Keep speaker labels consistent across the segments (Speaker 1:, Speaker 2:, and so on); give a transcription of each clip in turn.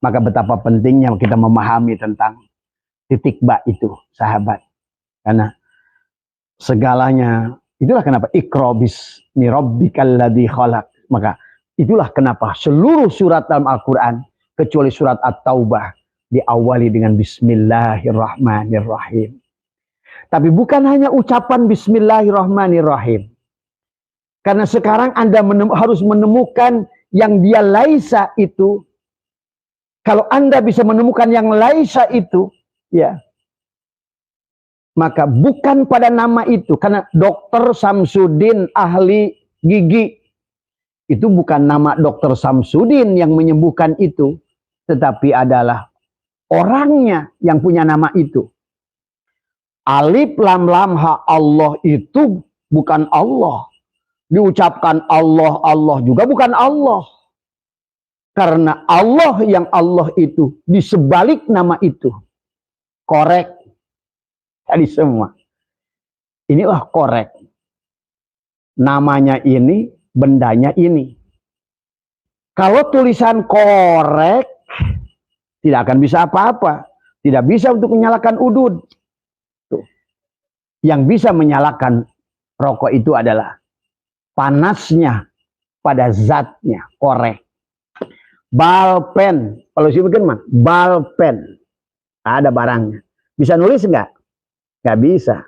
Speaker 1: Maka betapa pentingnya kita memahami tentang titik ba itu, sahabat. Karena segalanya, itulah kenapa Iqra bismi rabbikal ladzi khalaq. Maka itulah kenapa seluruh surat dalam Al-Quran, kecuali surat At-Taubah, diawali dengan Bismillahirrahmanirrahim. Tapi bukan hanya ucapan Bismillahirrahmanirrahim. Karena sekarang Anda harus menemukan yang dia laisa itu. Kalau Anda bisa menemukan yang laisa itu, ya, maka bukan pada nama itu. Karena Dokter Samsudin ahli gigi, itu bukan nama Dokter Samsudin yang menyembuhkan itu, tetapi adalah orangnya yang punya nama itu. Alif lam lam ha Allah itu bukan Allah. Diucapkan Allah, Allah juga bukan Allah. Karena Allah yang Allah itu di sebalik nama itu. Korek. Tadi semua. Inilah korek. Namanya ini, bendanya ini. Kalau tulisan korek, tidak akan bisa apa-apa. Tidak bisa untuk menyalakan udud. Tuh. Yang bisa menyalakan rokok itu adalah panasnya pada zatnya, korek. Balpen, kalau sih bikin mah balpen, ada barangnya. Bisa nulis nggak? Nggak bisa.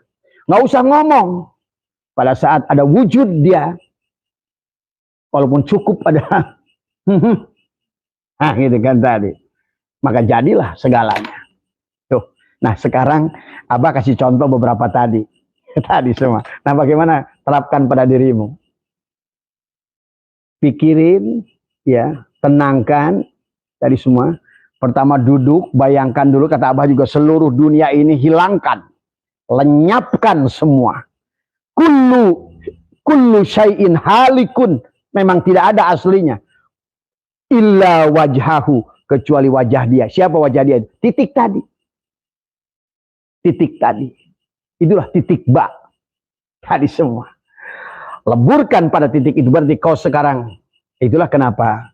Speaker 1: Nggak usah ngomong. Pada saat ada wujud dia, walaupun cukup ada, nah gitu kan tadi. Maka jadilah segalanya. Tuh. Nah sekarang Abah kasih contoh beberapa tadi, tadi semua. Nah bagaimana terapkan pada dirimu? Pikirin, ya. Tenangkan tadi semua. Pertama duduk, bayangkan dulu, kata Abah juga, seluruh dunia ini hilangkan, lenyapkan semua. Kullu syai'in halikun, memang tidak ada aslinya. Illa wajhahu, kecuali wajah dia. Siapa wajah dia? Titik tadi. Titik tadi. Itulah titik ba. Tadi semua. Leburkan pada titik itu, berarti kau sekarang. Itulah kenapa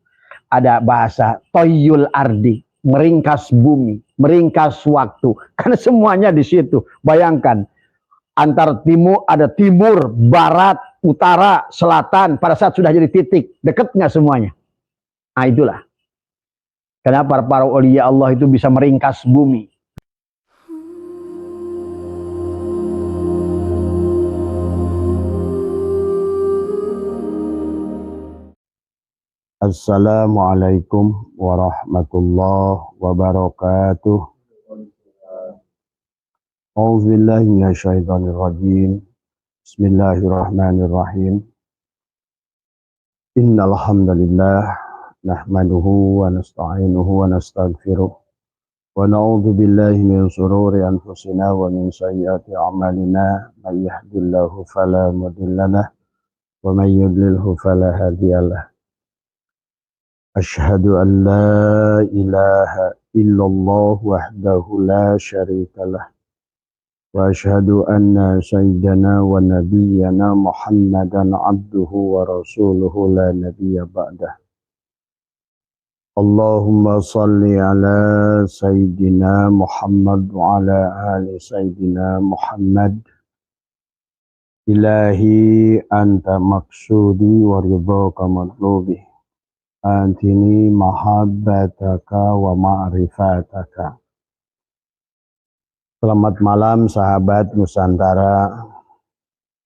Speaker 1: ada bahasa toyul ardi, meringkas bumi, meringkas waktu. Karena semuanya di situ. Bayangkan, antar timur ada timur, barat, utara, selatan. Pada saat sudah jadi titik, dekat nggak semuanya? Nah itulah. Kenapa para aulia Allah itu bisa meringkas bumi. Assalamualaikum warahmatullahi wabarakatuh. A'udzubillahi minasyaitonirrajim. Bismillahirrahmanirrahim. Innal hamdalillah nahmaduhu wa nasta'inuhu wa nastaghfiruh. Wa na'udzu billahi min shururi anfusina wa min sayyiati a'malina. May yahdihillahu fala mudilla lahu wa may yudlilhu fala hadiyalah. Asyhadu an la ilaha illallah wahdahu la syarikalah wa asyhadu anna sayyidana wa nabiyyana Muhammadan abduhu wa rasuluhu la nabiyya ba'dah. Allahumma salli ala sayyidina Muhammad wa ala ali sayyidina Muhammad. Ilahi anta maksudi wa ridhaka matlubi. Antini mahabbataka wa ma'rifataka. Selamat malam sahabat Nusantara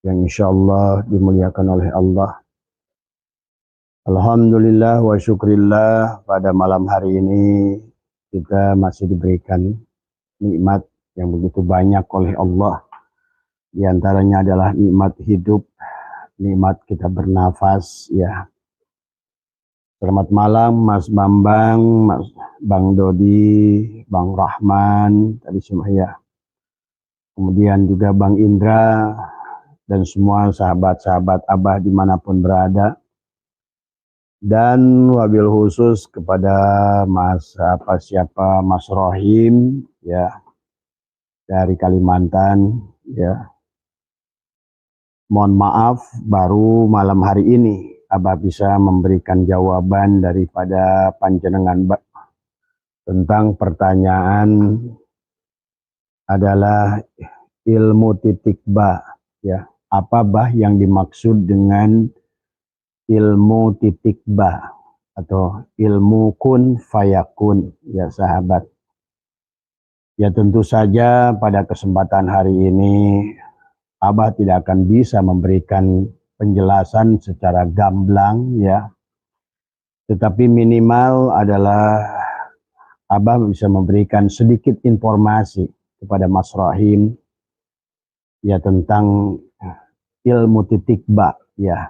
Speaker 1: yang insyaallah dimuliakan oleh Allah. Alhamdulillah wa syukrillah, pada malam hari ini kita masih diberikan nikmat yang begitu banyak oleh Allah. Di antaranya adalah nikmat hidup, nikmat kita bernafas, ya. Selamat malam Mas Bambang, Mas Bang Dodi, Bang Rahman, tadi semua ya. Kemudian juga Bang Indra dan semua sahabat-sahabat Abah dimanapun berada. Dan wabil khusus kepada Mas Mas Rohim, ya, dari Kalimantan, ya. Mohon maaf baru malam hari ini Abah bisa memberikan jawaban daripada panjenengan tentang pertanyaan adalah ilmu titik ba, ya. Apa bah yang dimaksud dengan ilmu titik ba atau ilmu kun fayakun, ya sahabat. Ya tentu saja pada kesempatan hari ini Abah tidak akan bisa memberikan penjelasan secara gamblang, ya. Tetapi minimal adalah Abah bisa memberikan sedikit informasi kepada Mas Rahim, ya, tentang ilmu titik ba, ya.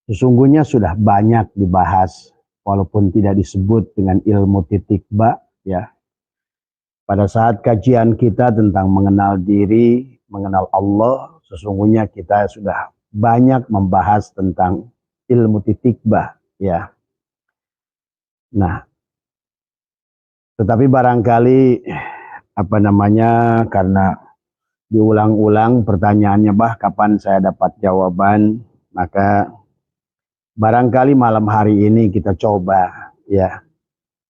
Speaker 1: Sesungguhnya sudah banyak dibahas walaupun tidak disebut dengan ilmu titik ba, ya. Pada saat kajian kita tentang mengenal diri, mengenal Allah, sesungguhnya kita sudah banyak membahas tentang ilmu titik ba, ya. Nah, tetapi barangkali karena diulang-ulang pertanyaannya, bah kapan saya dapat jawaban, maka barangkali malam hari ini kita coba, ya.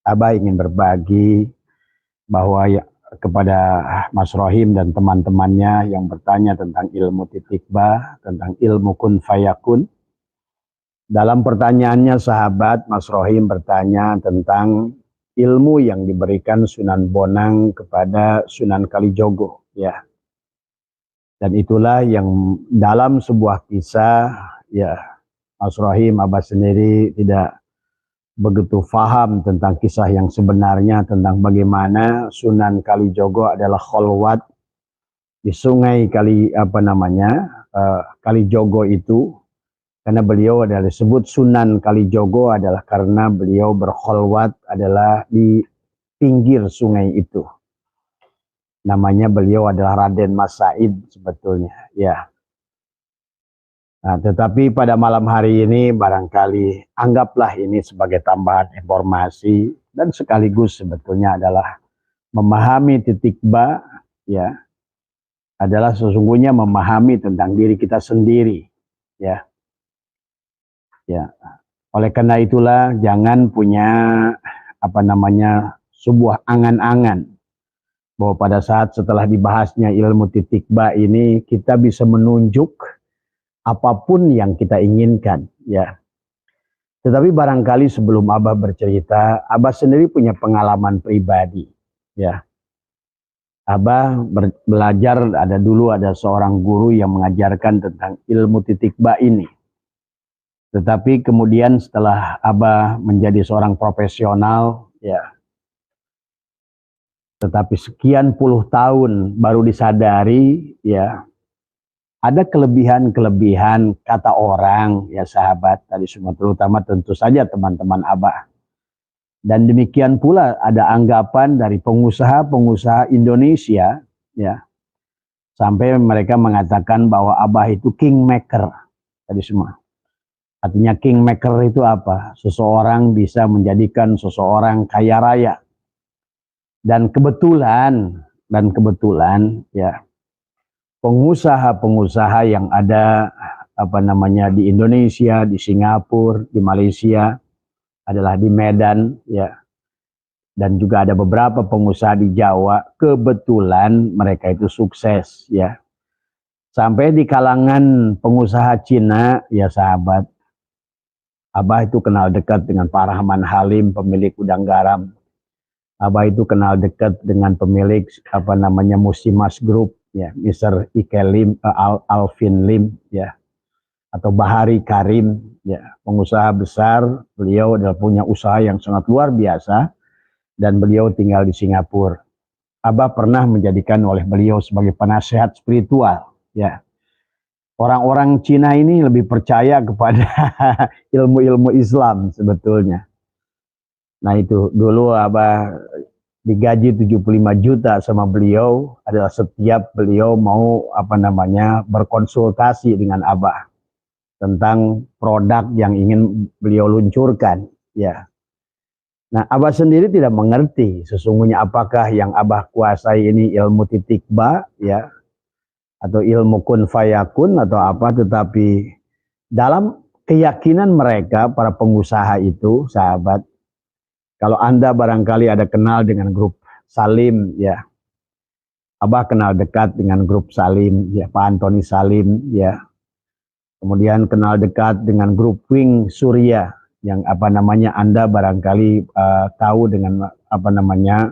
Speaker 1: Abah ingin berbagi bahwa ya, kepada Mas Rohim dan teman-temannya yang bertanya tentang ilmu titik ba, tentang ilmu kun fayakun. Dalam pertanyaannya sahabat, Mas Rohim bertanya tentang ilmu yang diberikan Sunan Bonang kepada Sunan Kalijogo, ya. Dan itulah yang dalam sebuah kisah, ya, Mas Rohim, Abah sendiri tidak begitu paham tentang kisah yang sebenarnya, tentang bagaimana Sunan Kalijogo adalah kholwat di sungai Kalijogo itu, karena beliau adalah disebut Sunan Kalijogo adalah karena beliau berkholwat adalah di pinggir sungai itu. Namanya beliau adalah Raden Mas Said sebetulnya, ya. Nah, tetapi pada malam hari ini barangkali anggaplah ini sebagai tambahan informasi dan sekaligus sebetulnya adalah memahami titik ba, ya, adalah sesungguhnya memahami tentang diri kita sendiri, ya. Ya. Oleh karena itulah jangan punya sebuah angan-angan bahwa pada saat setelah dibahasnya ilmu titik ba ini kita bisa menunjuk apapun yang kita inginkan, ya. Tetapi barangkali sebelum Abah bercerita, Abah sendiri punya pengalaman pribadi, ya. Abah belajar, dulu ada seorang guru yang mengajarkan tentang ilmu titik ba ini. Tetapi kemudian setelah Abah menjadi seorang profesional, ya, tetapi sekian puluh tahun baru disadari, ya, ada kelebihan-kelebihan kata orang, ya sahabat, tadi semua terutama tentu saja teman-teman Abah. Dan demikian pula ada anggapan dari pengusaha-pengusaha Indonesia, ya, sampai mereka mengatakan bahwa Abah itu kingmaker, tadi semua. Artinya kingmaker itu apa? Seseorang bisa menjadikan seseorang kaya raya. Dan kebetulan, ya, pengusaha-pengusaha yang ada di Indonesia, di Singapura, di Malaysia adalah di Medan, ya. Dan juga ada beberapa pengusaha di Jawa, kebetulan mereka itu sukses, ya. Sampai di kalangan pengusaha Cina, ya sahabat, Abah itu kenal dekat dengan Pak Rahman Halim, pemilik Udang Garam. Abah itu kenal dekat dengan pemilik Musimas Group, ya, Mr. Ike Lim, Alvin Lim, ya, atau Bahari Karim, ya, pengusaha besar. Beliau adalah punya usaha yang sangat luar biasa dan beliau tinggal di Singapura. Abah pernah menjadikan oleh beliau sebagai penasehat spiritual, ya. Orang-orang Cina ini lebih percaya kepada ilmu-ilmu Islam sebetulnya. Nah itu dulu Abah digaji 75 juta sama beliau, adalah setiap beliau mau berkonsultasi dengan Abah tentang produk yang ingin beliau luncurkan, ya. Nah, Abah sendiri tidak mengerti sesungguhnya apakah yang Abah kuasai ini ilmu titik ba, ya, atau ilmu kun fayakun atau apa, tetapi dalam keyakinan mereka para pengusaha itu, sahabat, Kalau Anda barangkali ada kenal dengan grup Salim, ya, Abah kenal dekat dengan grup Salim, ya, Pak Antoni Salim, ya. Kemudian kenal dekat dengan grup Wing Surya, yang apa namanya Anda barangkali tahu dengan apa namanya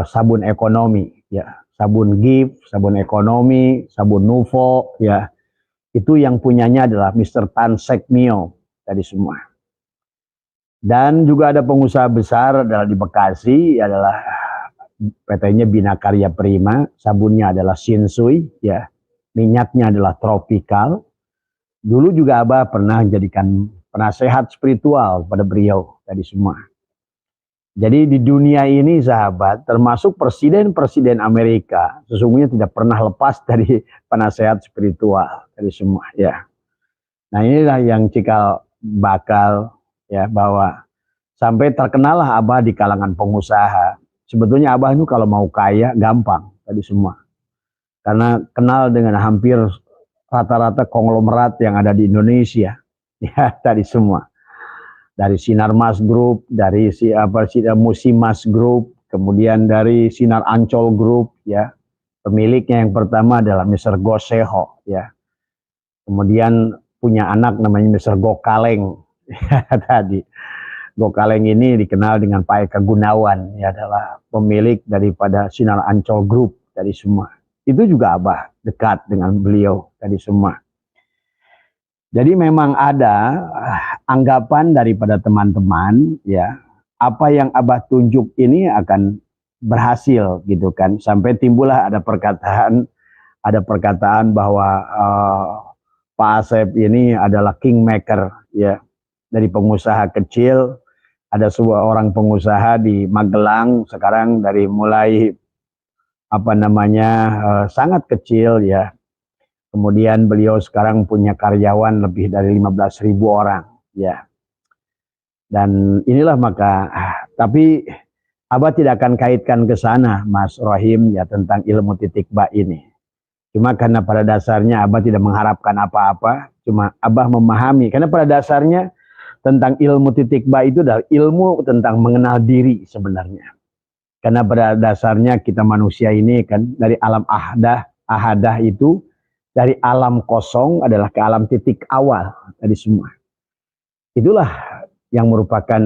Speaker 1: sabun ekonomi, ya, sabun Gift, sabun ekonomi, sabun Nuvo, ya. Itu yang punyanya adalah Mr. Tan Sek Mio tadi semua. Dan juga ada pengusaha besar adalah di Bekasi, adalah PT-nya Bina Karya Prima, sabunnya adalah Shinsui, ya, minyaknya adalah Tropical. Dulu juga Abah pernah jadikan penasehat spiritual pada beliau tadi semua. Jadi di dunia ini sahabat, termasuk presiden-presiden Amerika, sesungguhnya tidak pernah lepas dari penasehat spiritual tadi semua, ya. Nah inilah yang cikal bakal, ya, bahwa sampai terkenalah Abah di kalangan pengusaha. Sebetulnya Abah itu kalau mau kaya gampang tadi semua. Karena kenal dengan hampir rata-rata konglomerat yang ada di Indonesia. Ya, tadi semua. Dari Sinarmas Group, dari Musimas Group, kemudian dari Sinar Ancol Group, ya. Pemiliknya yang pertama adalah Mr. Goseho, ya. Kemudian punya anak namanya Mr. Gokaleng. Ya, tadi. Gokaleng ini dikenal dengan Pak Eka Gunawan, ya, adalah pemilik daripada Sinar Ancol Group tadi semua. Itu juga Abah dekat dengan beliau tadi semua. Jadi memang ada anggapan daripada teman-teman, ya, apa yang Abah tunjuk ini akan berhasil gitu kan. Sampai timbullah ada perkataan bahwa Pak Asep ini adalah kingmaker, ya, dari pengusaha kecil. Ada sebuah orang pengusaha di Magelang sekarang dari mulai apa namanya sangat kecil, ya. Kemudian beliau sekarang punya karyawan lebih dari 15.000 orang, ya. Dan inilah maka, tapi Abah tidak akan kaitkan ke sana, Mas Rohim, ya, tentang ilmu titik ba ini. Cuma karena pada dasarnya Abah tidak mengharapkan apa-apa, cuma Abah memahami. Karena pada dasarnya tentang ilmu titik ba itu adalah ilmu tentang mengenal diri sebenarnya. Karena pada dasarnya kita manusia ini kan dari alam ahadah itu, dari alam kosong adalah ke alam titik awal tadi semua. Itulah yang merupakan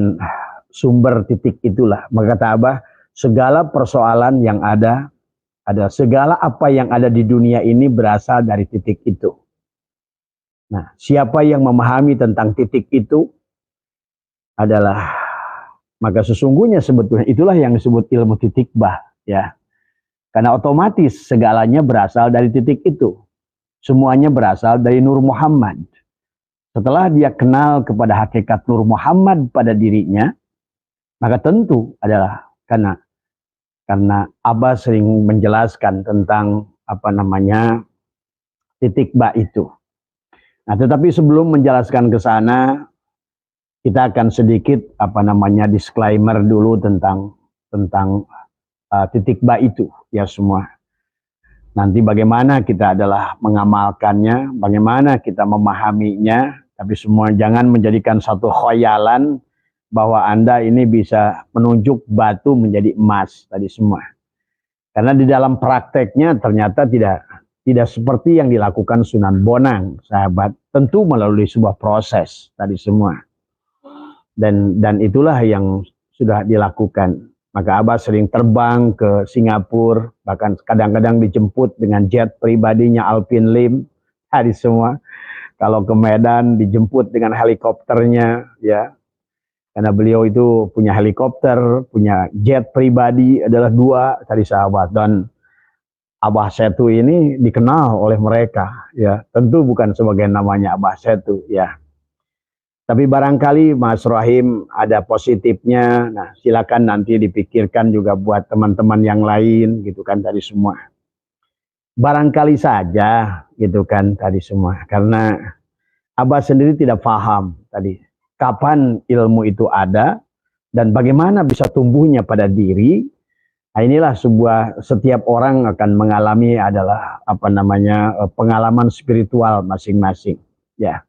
Speaker 1: sumber titik itulah. Maka kata Abah, segala persoalan yang ada segala apa yang ada di dunia ini berasal dari titik itu. Nah, siapa yang memahami tentang titik itu adalah, maka sesungguhnya sebetulnya itulah yang disebut ilmu titik bah, ya. Karena otomatis segalanya berasal dari titik itu. Semuanya berasal dari Nur Muhammad. Setelah dia kenal kepada hakikat Nur Muhammad pada dirinya, maka tentu adalah karena Abah sering menjelaskan tentang apa namanya titik ba itu. Nah, tetapi sebelum menjelaskan ke sana, kita akan sedikit apa namanya disclaimer dulu tentang titik ba itu, ya semua. Nanti bagaimana kita adalah mengamalkannya, bagaimana kita memahaminya, tapi semua jangan menjadikan satu khayalan bahwa Anda ini bisa menunjuk batu menjadi emas tadi semua. Karena di dalam prakteknya ternyata tidak seperti yang dilakukan Sunan Bonang, sahabat. Tentu melalui sebuah proses tadi semua. Dan itulah yang sudah dilakukan. Maka Abah sering terbang ke Singapura, bahkan kadang-kadang dijemput dengan jet pribadinya Alvin Lim, tadi semua. Kalau ke Medan dijemput dengan helikopternya, ya. Karena beliau itu punya helikopter, punya jet pribadi, adalah dua tadi sahabat. Dan Abah Setu ini dikenal oleh mereka, ya. Tentu bukan sebagai namanya Abah Setu, ya. Tapi barangkali Mas Rohim ada positifnya. Nah, silakan nanti dipikirkan juga buat teman-teman yang lain, gitu kan, tadi semua. Barangkali saja, gitu kan, tadi semua. Karena Abah sendiri tidak paham tadi kapan ilmu itu ada dan bagaimana bisa tumbuhnya pada diri. Nah, inilah setiap orang akan mengalami adalah apa namanya pengalaman spiritual masing-masing, ya.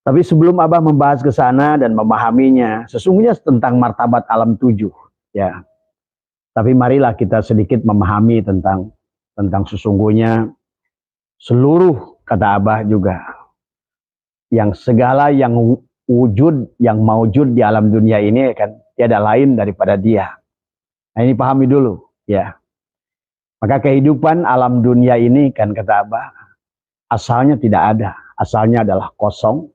Speaker 1: Tapi sebelum Abah membahas ke sana dan memahaminya, sesungguhnya tentang martabat alam 7, ya. Tapi marilah kita sedikit memahami tentang sesungguhnya seluruh, kata Abah juga, yang segala yang wujud, yang maujud di alam dunia ini kan tiada lain daripada Dia. Nah, ini pahami dulu, ya. Maka kehidupan alam dunia ini kan, kata Abah, asalnya tidak ada, asalnya adalah kosong.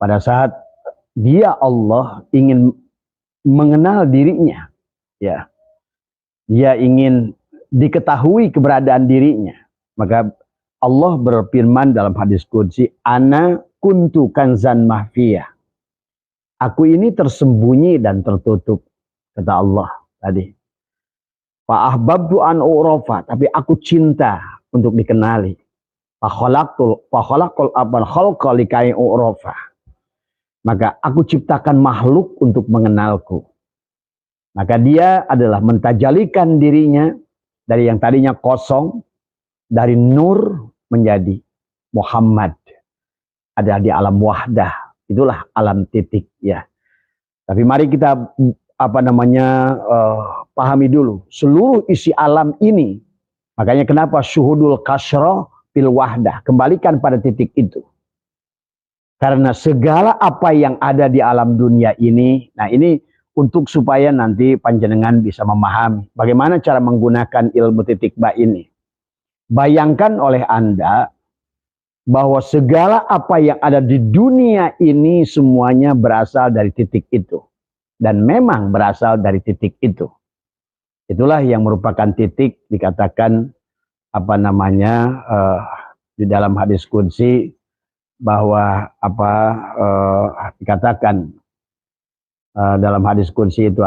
Speaker 1: Pada saat Dia, Allah, ingin mengenal dirinya, ya, Dia ingin diketahui keberadaan dirinya, maka Allah berfirman dalam hadis qudsi, ana kuntu kanzan mahfiyah. Aku ini tersembunyi dan tertutup, kata Allah tadi. Fa ahbabtu an u'rafa, tapi aku cinta untuk dikenali. Fa khalaqul abal khalqa likai u'rafa. Maka aku ciptakan makhluk untuk mengenalku. Maka Dia adalah mentajalikan dirinya dari yang tadinya kosong, dari nur menjadi Muhammad. Ada di alam wahdah. Itulah alam titik, ya. Tapi mari kita pahami dulu seluruh isi alam ini. Makanya kenapa syuhudul kasra fil wahdah, kembalikan pada titik itu. Karena segala apa yang ada di alam dunia ini, nah ini untuk supaya nanti panjenengan bisa memahami bagaimana cara menggunakan ilmu titik ba ini. Bayangkan oleh Anda bahwa segala apa yang ada di dunia ini semuanya berasal dari titik itu. Dan memang berasal dari titik itu. Itulah yang merupakan titik dikatakan di dalam hadis qudsi bahwa dikatakan dalam hadis qudsi itu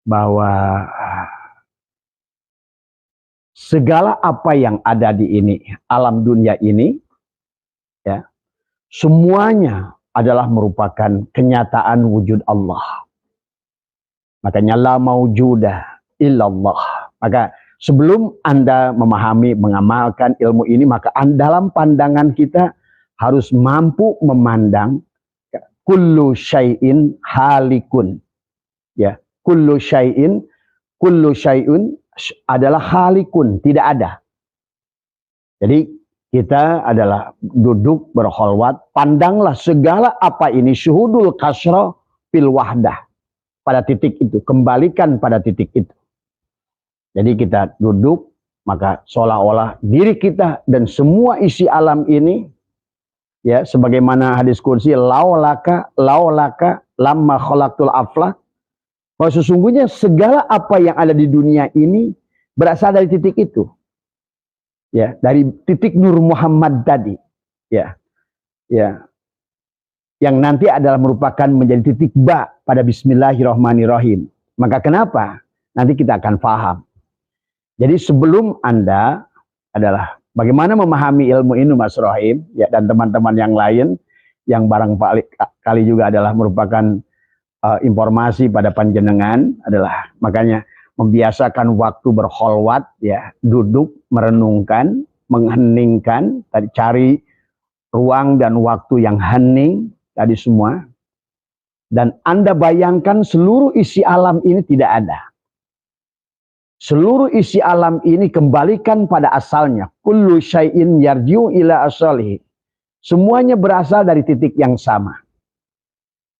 Speaker 1: bahwa segala apa yang ada di ini, alam dunia ini, ya, semuanya adalah merupakan kenyataan wujud Allah. Makanya la maujudah illallah. Maka sebelum Anda memahami, mengamalkan ilmu ini, maka dalam pandangan kita harus mampu memandang kullu syai'in halikun. Ya, kullu syai'in adalah halikun, tidak ada. Jadi kita adalah duduk berkholwat, pandanglah segala apa ini syuhudul kasra fil wahdah. Pada titik itu, kembalikan pada titik itu. Jadi kita duduk, maka seolah-olah diri kita dan semua isi alam ini, ya, sebagaimana hadis qudsi, laulaka lamma khalaqtul aflak, bahwa sesungguhnya segala apa yang ada di dunia ini berasal dari titik itu. Ya, dari titik Nur Muhammad tadi. Ya. Ya. Yang nanti adalah merupakan menjadi titik ba pada bismillahirrahmanirrahim. Maka kenapa? Nanti kita akan paham. Jadi sebelum Anda adalah bagaimana memahami ilmu ini, Mas Rohim, ya, dan teman-teman yang lain yang barangkali juga adalah merupakan informasi pada panjenengan, adalah makanya membiasakan waktu berkholwat, ya, duduk, merenungkan, mengheningkan, tadi cari ruang dan waktu yang hening, tadi semua. Dan Anda bayangkan seluruh isi alam ini tidak ada. Seluruh isi alam ini kembalikan pada asalnya. Kullu syai'in yarji'u ila asalihi. Semuanya berasal dari titik yang sama.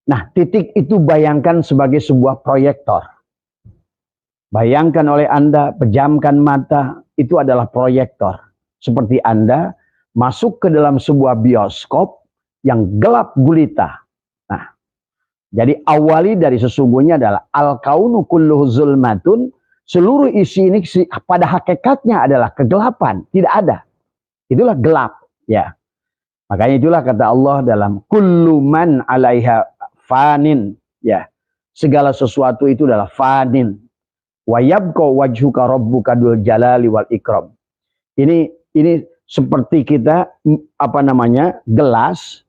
Speaker 1: Nah, titik itu bayangkan sebagai sebuah proyektor. Bayangkan oleh Anda, pejamkan mata, itu adalah proyektor. Seperti Anda masuk ke dalam sebuah bioskop yang gelap gulita. Nah, jadi awali dari sesungguhnya adalah al-kaunu kulluhu zulmatun. Seluruh isi ini pada hakikatnya adalah kegelapan, tidak ada. Itulah gelap, ya. Makanya itulah kata Allah dalam kullu man 'alaiha fanin, ya. Segala sesuatu itu adalah fanin. Wa yabqa wajhuka rabbuka dzul jalali wal ikram. Ini seperti kita gelas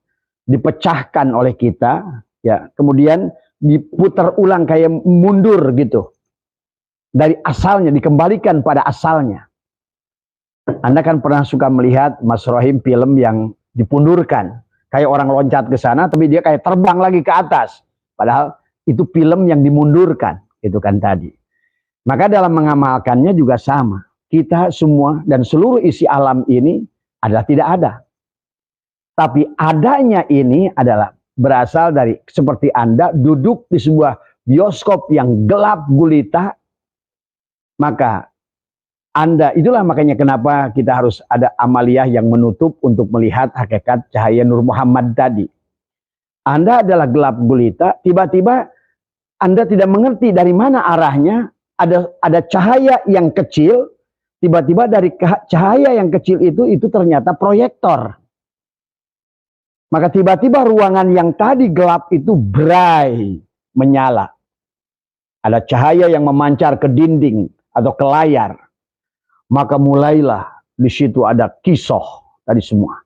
Speaker 1: dipecahkan oleh kita, ya, kemudian diputar ulang kayak mundur gitu. Dari asalnya dikembalikan pada asalnya. Anda kan pernah suka melihat Mas Rohim film yang dipundurkan. Kayak orang loncat ke sana, tapi dia kayak terbang lagi ke atas. Padahal itu film yang dimundurkan. Itu kan tadi. Maka dalam mengamalkannya juga sama. Kita semua dan seluruh isi alam ini adalah tidak ada. Tapi adanya ini adalah berasal dari seperti Anda duduk di sebuah bioskop yang gelap gulita. Maka Anda, itulah makanya kenapa kita harus ada amaliyah yang menutup untuk melihat hakikat cahaya Nur Muhammad tadi. Anda adalah gelap gulita, tiba-tiba Anda tidak mengerti dari mana arahnya, ada cahaya yang kecil, tiba-tiba dari cahaya yang kecil itu ternyata proyektor. Maka tiba-tiba ruangan yang tadi gelap itu berai menyala. Ada cahaya yang memancar ke dinding atau ke layar. Maka mulailah di situ ada kisah tadi semua.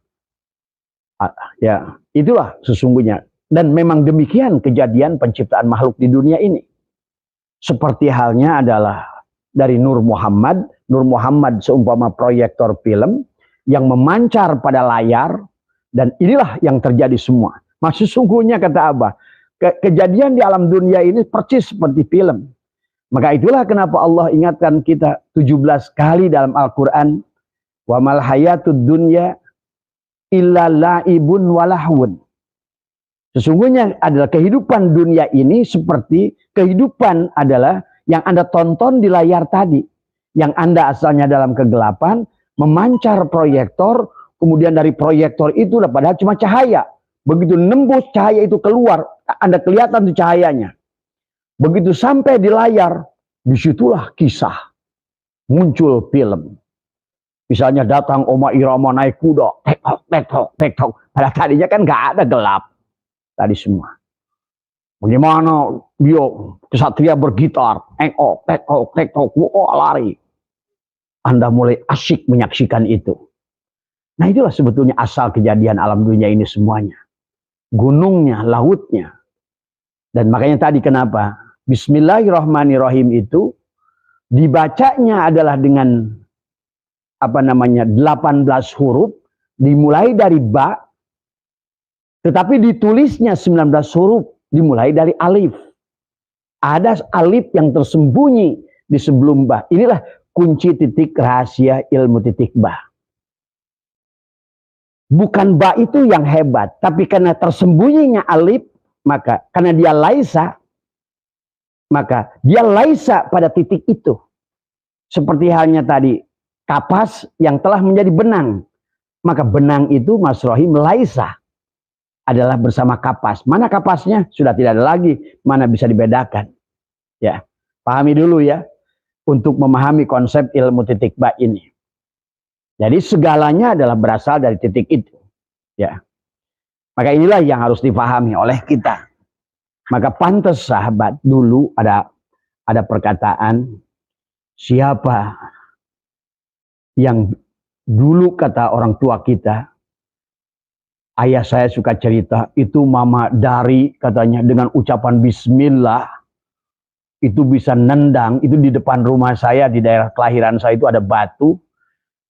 Speaker 1: Ya, itulah sesungguhnya. Dan memang demikian kejadian penciptaan makhluk di dunia ini. Seperti halnya adalah dari Nur Muhammad. Nur Muhammad seumpama proyektor film yang memancar pada layar. Dan inilah yang terjadi semua. Maksud sesungguhnya kata Abah, kejadian di alam dunia ini persis seperti film. Maka itulah kenapa Allah ingatkan kita 17 kali dalam Al-Quran. Wa mal hayatud dunya illa la'ibun walahun. Sesungguhnya adalah kehidupan dunia ini seperti kehidupan adalah yang Anda tonton di layar tadi. Yang Anda asalnya dalam kegelapan, memancar proyektor, kemudian dari proyektor itu padahal cuma cahaya. Begitu nembus cahaya itu keluar, Anda kelihatan tuh cahayanya. Begitu sampai di layar, disitulah kisah. Muncul film. Misalnya datang Oma Irama naik kuda, tek-tok. Pada tadinya kan nggak ada gelap. Tadi semua. Bagaimana dia kesatria bergitar, tek-tok, lari. Anda mulai asyik menyaksikan itu. Nah itulah sebetulnya asal kejadian alam dunia ini semuanya. Gunungnya, lautnya. Dan makanya tadi kenapa? Bismillahirrahmanirrahim itu dibacanya adalah dengan 18 huruf, dimulai dari ba, tetapi ditulisnya 19 huruf, dimulai dari alif. Ada alif yang tersembunyi di sebelum ba. Inilah kunci titik rahasia ilmu titik ba. Bukan ba itu yang hebat, tapi karena tersembunyinya alif, maka karena dia laisa, maka dia laisa pada titik itu. Seperti halnya tadi, kapas yang telah menjadi benang. Maka benang itu Mas Rohim laisa adalah bersama kapas. Mana kapasnya? Sudah tidak ada lagi. Mana bisa dibedakan. Ya, pahami dulu ya. Untuk memahami konsep ilmu titik ba ini. Jadi segalanya adalah berasal dari titik itu. Ya. Maka inilah yang harus dipahami oleh kita. Maka pantas sahabat dulu ada perkataan, siapa yang dulu kata orang tua kita, ayah saya suka cerita, itu mama dari katanya dengan ucapan bismillah, itu bisa nendang, itu di depan rumah saya, di daerah kelahiran saya itu ada batu,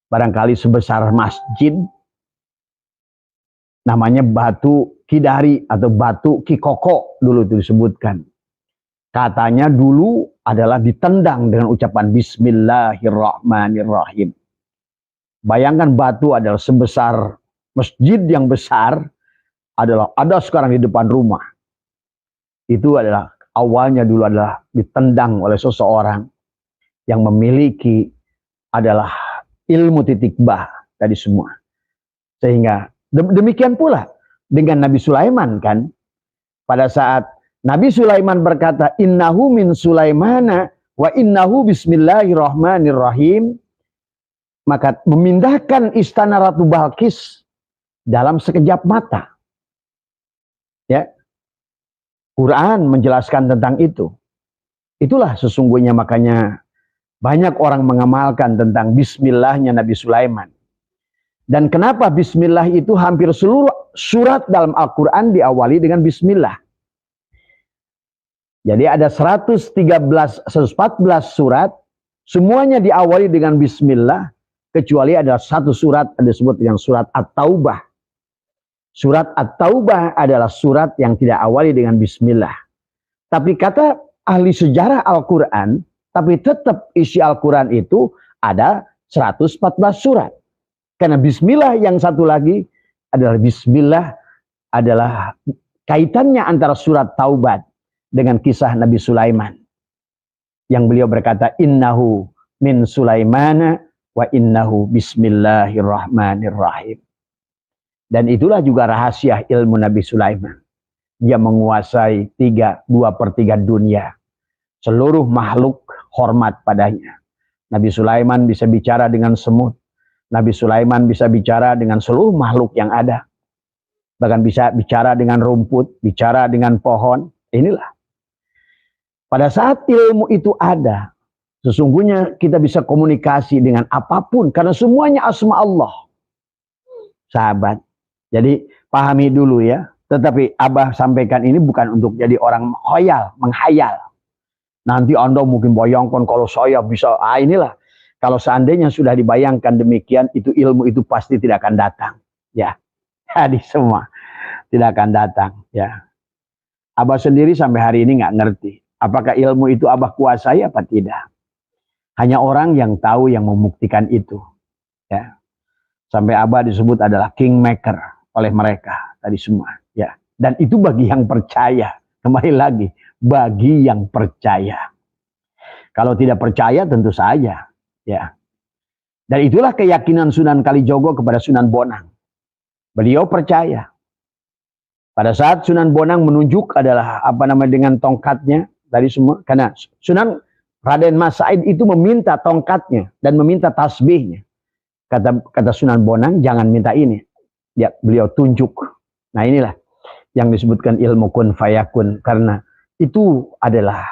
Speaker 1: barangkali sebesar masjid, namanya batu Kidari atau batu Kikoko dulu itu disebutkan. Katanya dulu adalah ditendang dengan ucapan Bismillahirrahmanirrahim. Bayangkan batu adalah sebesar masjid yang besar, adalah ada sekarang di depan rumah. Itu adalah awalnya dulu adalah ditendang oleh seseorang yang memiliki adalah ilmu titik ba tadi semua. Sehingga demikian pula dengan Nabi Sulaiman kan, pada saat Nabi Sulaiman berkata, innahu min Sulaimana wa innahu bismillahirrahmanirrahim, maka memindahkan istana Ratu Balkis dalam sekejap mata. Ya, Quran menjelaskan tentang itu. Itulah sesungguhnya makanya banyak orang mengamalkan tentang bismillahnya Nabi Sulaiman. Dan kenapa bismillah itu hampir seluruh surat dalam Al-Quran diawali dengan bismillah. Jadi ada 114 surat, semuanya diawali dengan bismillah. kecuali ada satu surat disebut dengan surat At-Taubah. Surat At-Taubah adalah surat yang tidak awali dengan bismillah. Tapi kata ahli sejarah Al-Quran, tapi tetap isi Al-Quran itu ada 114 surat. Karena bismillah yang satu lagi adalah bismillah adalah kaitannya antara surat Taubat dengan kisah Nabi Sulaiman. Yang beliau berkata, innahu min Sulaimana wa innahu bismillahirrahmanirrahim. Dan itulah juga rahasia ilmu Nabi Sulaiman. Dia menguasai 2/3 dunia. Seluruh makhluk hormat padanya. Nabi Sulaiman bisa bicara dengan semut. Nabi Sulaiman bisa bicara dengan seluruh makhluk yang ada. Bahkan bisa bicara dengan rumput, bicara dengan pohon. Inilah. Pada saat ilmu itu ada, sesungguhnya kita bisa komunikasi dengan apapun. Karena semuanya asma Allah. Sahabat. Jadi pahami dulu ya. Tetapi Abah sampaikan ini bukan untuk jadi orang menghayal. Nanti Anda mungkin bayangkan kalau saya bisa, inilah. Kalau seandainya sudah dibayangkan demikian, itu ilmu itu pasti tidak akan datang. Ya, jadi semua tidak akan datang. Ya, Abah sendiri sampai hari ini nggak ngerti. Apakah ilmu itu Abah kuasai apa tidak? Hanya orang yang tahu yang membuktikan itu. Ya, sampai Abah disebut adalah kingmaker oleh mereka tadi semua. Ya, dan itu bagi yang percaya. Kembali lagi, bagi yang percaya. Kalau tidak percaya tentu saja. Ya. Dan itulah keyakinan Sunan Kalijogo kepada Sunan Bonang. Beliau percaya. Pada saat Sunan Bonang menunjuk adalah dengan tongkatnya tadi semua, karena Sunan Raden Mas Said itu meminta tongkatnya dan meminta tasbihnya. Kata Sunan Bonang, jangan minta ini. Ya, beliau tunjuk. Nah, inilah yang disebutkan ilmu kun fayakun, karena itu adalah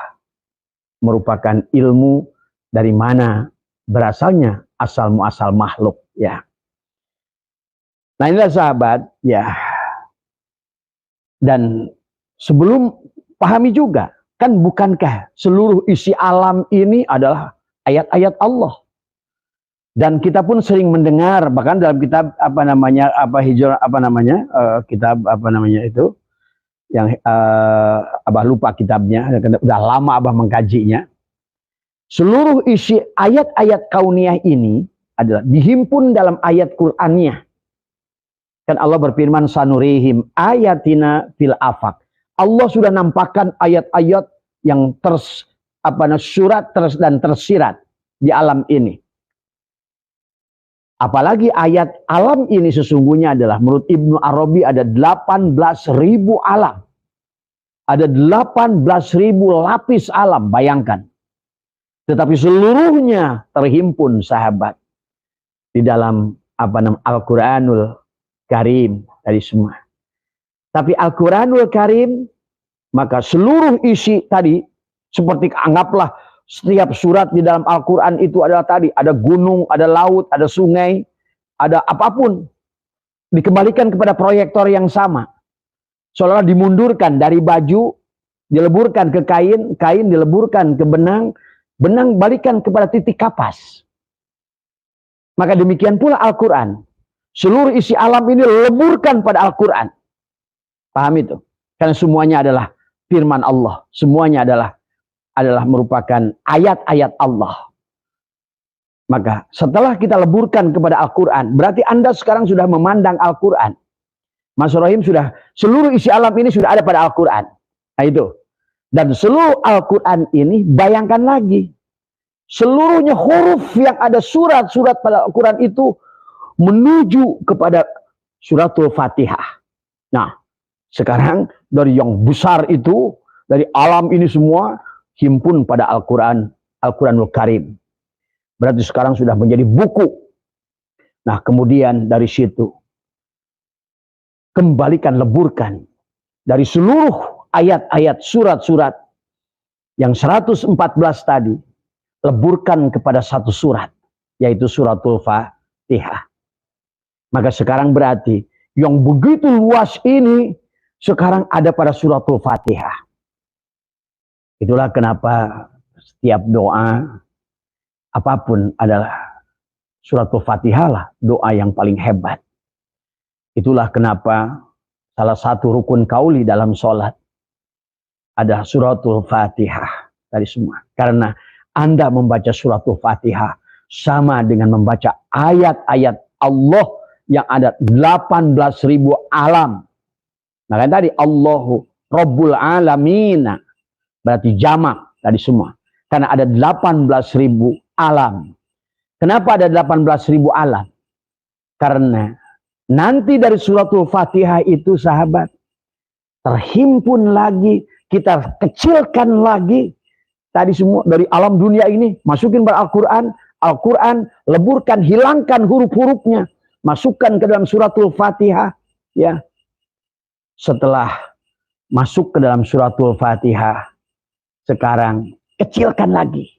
Speaker 1: merupakan ilmu dari mana berasalnya asal muasal makhluk, ya. Nah, inilah sahabat, ya. Dan sebelum pahami juga, kan bukankah seluruh isi alam ini adalah ayat-ayat Allah? Dan kita pun sering mendengar, bahkan dalam kitab kitab itu yang Abah lupa kitabnya, udah lama Abah mengkajinya. Seluruh isi ayat-ayat kauniyah ini adalah dihimpun dalam ayat Qur'annya. Kan Allah berfirman, sanurihim ayatina fil afaq. Allah sudah nampakkan ayat-ayat yang surat dan tersirat di alam ini. Apalagi ayat alam ini sesungguhnya adalah menurut Ibnu Arabi ada 18.000 alam. Ada 18.000 lapis alam, bayangkan. Tetapi seluruhnya terhimpun sahabat di dalam Al-Quranul Karim tadi semua. Tapi Al-Quranul Karim, maka seluruh isi tadi seperti anggaplah setiap surat di dalam Al-Quran itu adalah tadi, ada gunung, ada laut, ada sungai, ada apapun. Dikembalikan kepada proyektor yang sama. Seolah-olah dimundurkan dari baju, dileburkan ke kain, kain dileburkan ke benang, benang balikan kepada titik kapas. Maka demikian pula Al-Quran. Seluruh isi alam ini leburkan pada Al-Quran. Paham itu? Karena semuanya adalah firman Allah. Semuanya adalah merupakan ayat-ayat Allah. Maka setelah kita leburkan kepada Al-Quran, berarti Anda sekarang sudah memandang Al-Quran. Mas Rohim sudah, seluruh isi alam ini sudah ada pada Al-Quran. Nah itu. Dan seluruh Al-Quran ini, bayangkan lagi. Seluruhnya huruf yang ada surat-surat pada Al-Quran itu menuju kepada suratul Fatihah. Nah, sekarang dari yang besar itu, dari alam ini semua, himpun pada Al-Quran, Al-Quranul Karim. Berarti sekarang sudah menjadi buku. Nah, kemudian dari situ, kembalikan, leburkan. Dari seluruh ayat-ayat, surat-surat, yang 114 tadi, leburkan kepada satu surat, yaitu suratul Fatihah. Maka sekarang berarti, yang begitu luas ini, sekarang ada pada suratul Fatihah. Itulah kenapa setiap doa apapun adalah Suratul Fatihah lah doa yang paling hebat. Itulah kenapa salah satu rukun qauli dalam sholat ada suratul Fatihah tadi semua. Karena Anda membaca suratul Fatihah sama dengan membaca ayat-ayat Allah yang ada 18.000 alam. Nah kan tadi Allahu Rabbul Alamin, berarti jamak tadi semua. Karena ada 18.000 alam. Kenapa ada 18.000 alam? Karena nanti dari suratul Fatihah itu sahabat terhimpun lagi, kita kecilkan lagi tadi semua dari alam dunia ini, masukin pada Al-Quran, Al-Quran leburkan, hilangkan huruf-hurufnya, masukkan ke dalam suratul Fatihah, ya. Setelah masuk ke dalam suratul Fatihah, sekarang kecilkan lagi,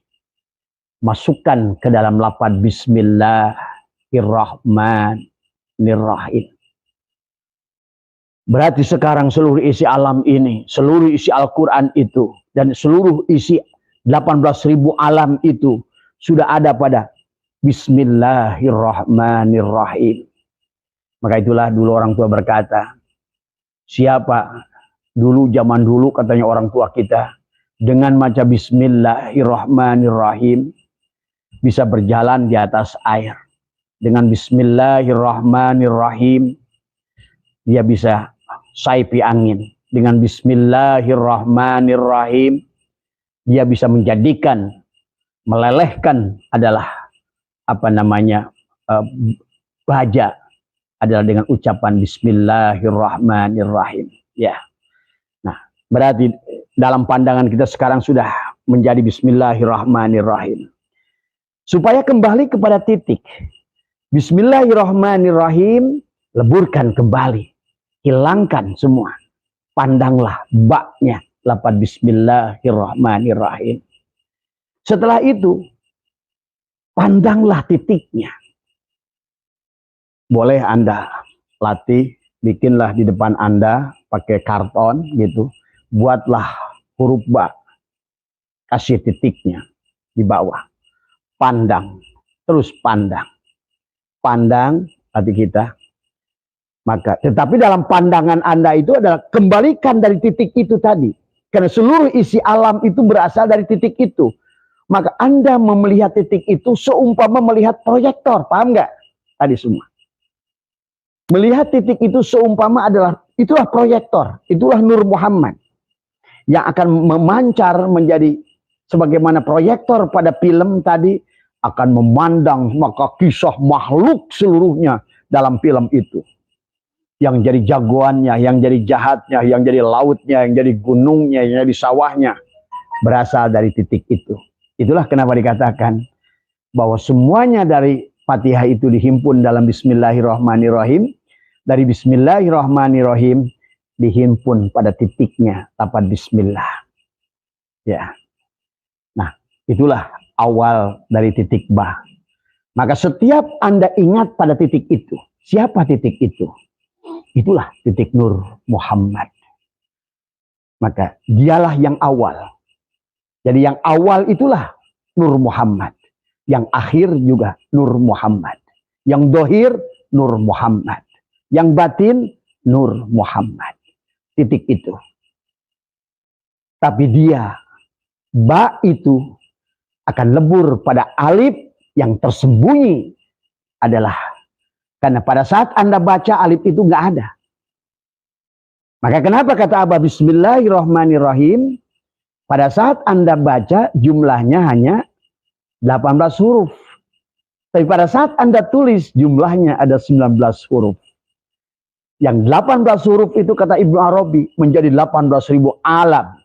Speaker 1: masukkan ke dalam lafaz Bismillahirrahmanirrahim. Berarti sekarang seluruh isi alam ini, seluruh isi Al-Quran itu, dan seluruh isi 18.000 alam itu sudah ada pada Bismillahirrahmanirrahim. Maka itulah dulu orang tua berkata, siapa dulu zaman dulu katanya orang tua kita, dengan baca Bismillahirrahmanirrahim bisa berjalan di atas air. Dengan Bismillahirrahmanirrahim dia bisa saipi angin. Dengan Bismillahirrahmanirrahim dia bisa menjadikan, melelehkan adalah baja adalah dengan ucapan Bismillahirrahmanirrahim. Ya. Nah, berarti dalam pandangan kita sekarang sudah menjadi Bismillahirrahmanirrahim. Supaya kembali kepada titik Bismillahirrahmanirrahim, leburkan kembali, hilangkan semua, pandanglah baknya, lafaz Bismillahirrahmanirrahim. Setelah itu pandanglah titiknya. Boleh Anda latih, bikinlah di depan Anda pakai karton gitu, buatlah huruf ba, kasih titiknya di bawah, pandang, terus pandang, pandang hati kita. Maka tetapi dalam pandangan Anda itu adalah kembalikan dari titik itu tadi, karena seluruh isi alam itu berasal dari titik itu. Maka Anda melihat titik itu seumpama melihat proyektor, paham nggak? Tadi semua. Melihat titik itu seumpama itulah proyektor, itulah Nur Muhammad yang akan memancar menjadi sebagaimana proyektor pada film tadi, akan memandang maka kisah makhluk seluruhnya dalam film itu. Yang jadi jagoannya, yang jadi jahatnya, yang jadi lautnya, yang jadi gunungnya, yang jadi sawahnya berasal dari titik itu. Itulah kenapa dikatakan bahwa semuanya dari Fatihah itu dihimpun dalam Bismillahirrahmanirrahim. Dari Bismillahirrahmanirrahim dihimpun pada titiknya lafaz Bismillah. Ya. Nah, itulah awal dari titik ba. Maka setiap Anda ingat pada titik itu, siapa titik itu? Itulah titik Nur Muhammad. Maka dialah yang awal. Jadi yang awal itulah Nur Muhammad. Yang akhir juga Nur Muhammad. Yang dohir Nur Muhammad. Yang batin Nur Muhammad. Titik itu. Tapi dia, ba itu akan lebur pada alif yang tersembunyi adalah karena pada saat Anda baca alif itu nggak ada. Maka kenapa kata Abah Bismillahirrahmanirrahim? Pada saat Anda baca jumlahnya hanya 18 huruf. Tapi pada saat Anda tulis jumlahnya ada 19 huruf. Yang 18 huruf itu kata Ibnu Arabi menjadi 18.000 alam.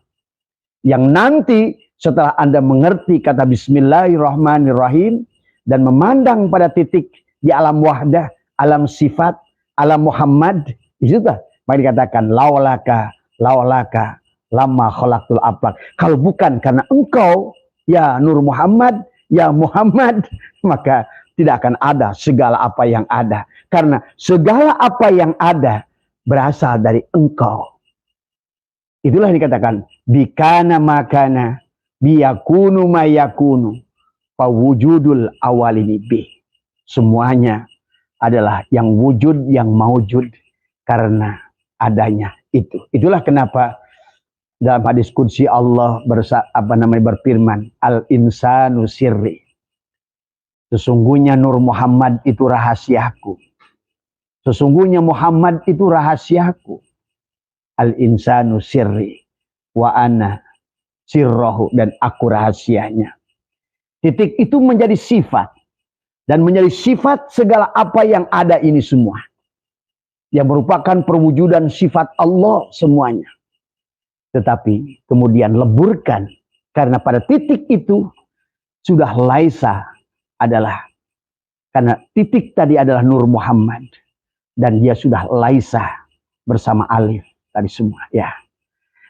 Speaker 1: Yang nanti setelah Anda mengerti kata Bismillahirrahmanirrahim dan memandang pada titik di alam wahdah, alam sifat, alam Muhammad, disitulah maka dikatakan laulaka lama khalaqtul aflak. Kalau bukan karena engkau ya Nur Muhammad, ya Muhammad, maka tidak akan ada segala apa yang ada. Karena segala apa yang ada berasal dari engkau. Itulah dikatakan bikana makana biyakunu mayakunu fawujudul awalini bih. semuanya adalah yang wujud, yang maujud karena adanya itu. Itulah kenapa dalam hadis qudsi Allah berfirman, al-insanu sirri. Sesungguhnya Nur Muhammad itu rahasiaku. Sesungguhnya Muhammad itu rahasiaku. Al-insanu sirri wa ana sirrohu, dan aku rahasianya. Titik itu menjadi sifat, dan menjadi sifat segala apa yang ada ini semua, yang merupakan perwujudan sifat Allah semuanya. Tetapi kemudian leburkan, karena pada titik itu sudah laisa adalah, karena titik tadi adalah Nur Muhammad, dan dia sudah laisa bersama alif tadi semua ya.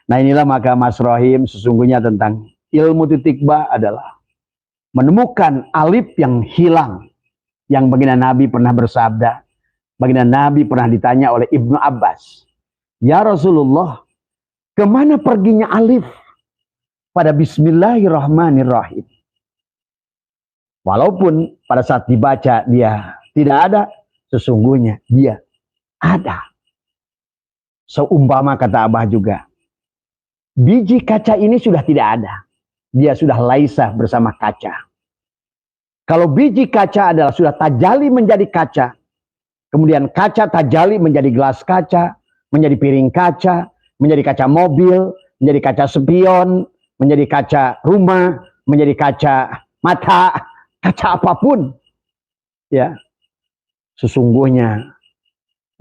Speaker 1: Nah inilah maka Mas Rohim, sesungguhnya tentang ilmu titik ba adalah menemukan alif yang hilang, yang baginda Nabi pernah bersabda, baginda Nabi pernah ditanya oleh Ibnu Abbas, ya Rasulullah, kemana perginya alif pada Bismillahirrahmanirrahim? Walaupun pada saat dibaca dia tidak ada, sesungguhnya dia ada. Seumpama kata Abah juga, biji kaca ini sudah tidak ada. Dia sudah laisa bersama kaca. Kalau biji kaca adalah sudah tajali menjadi kaca, kemudian kaca tajali menjadi gelas kaca, menjadi piring kaca, menjadi kaca mobil, menjadi kaca spion, menjadi kaca rumah, menjadi kaca mata, kaca apapun. Ya. Sesungguhnya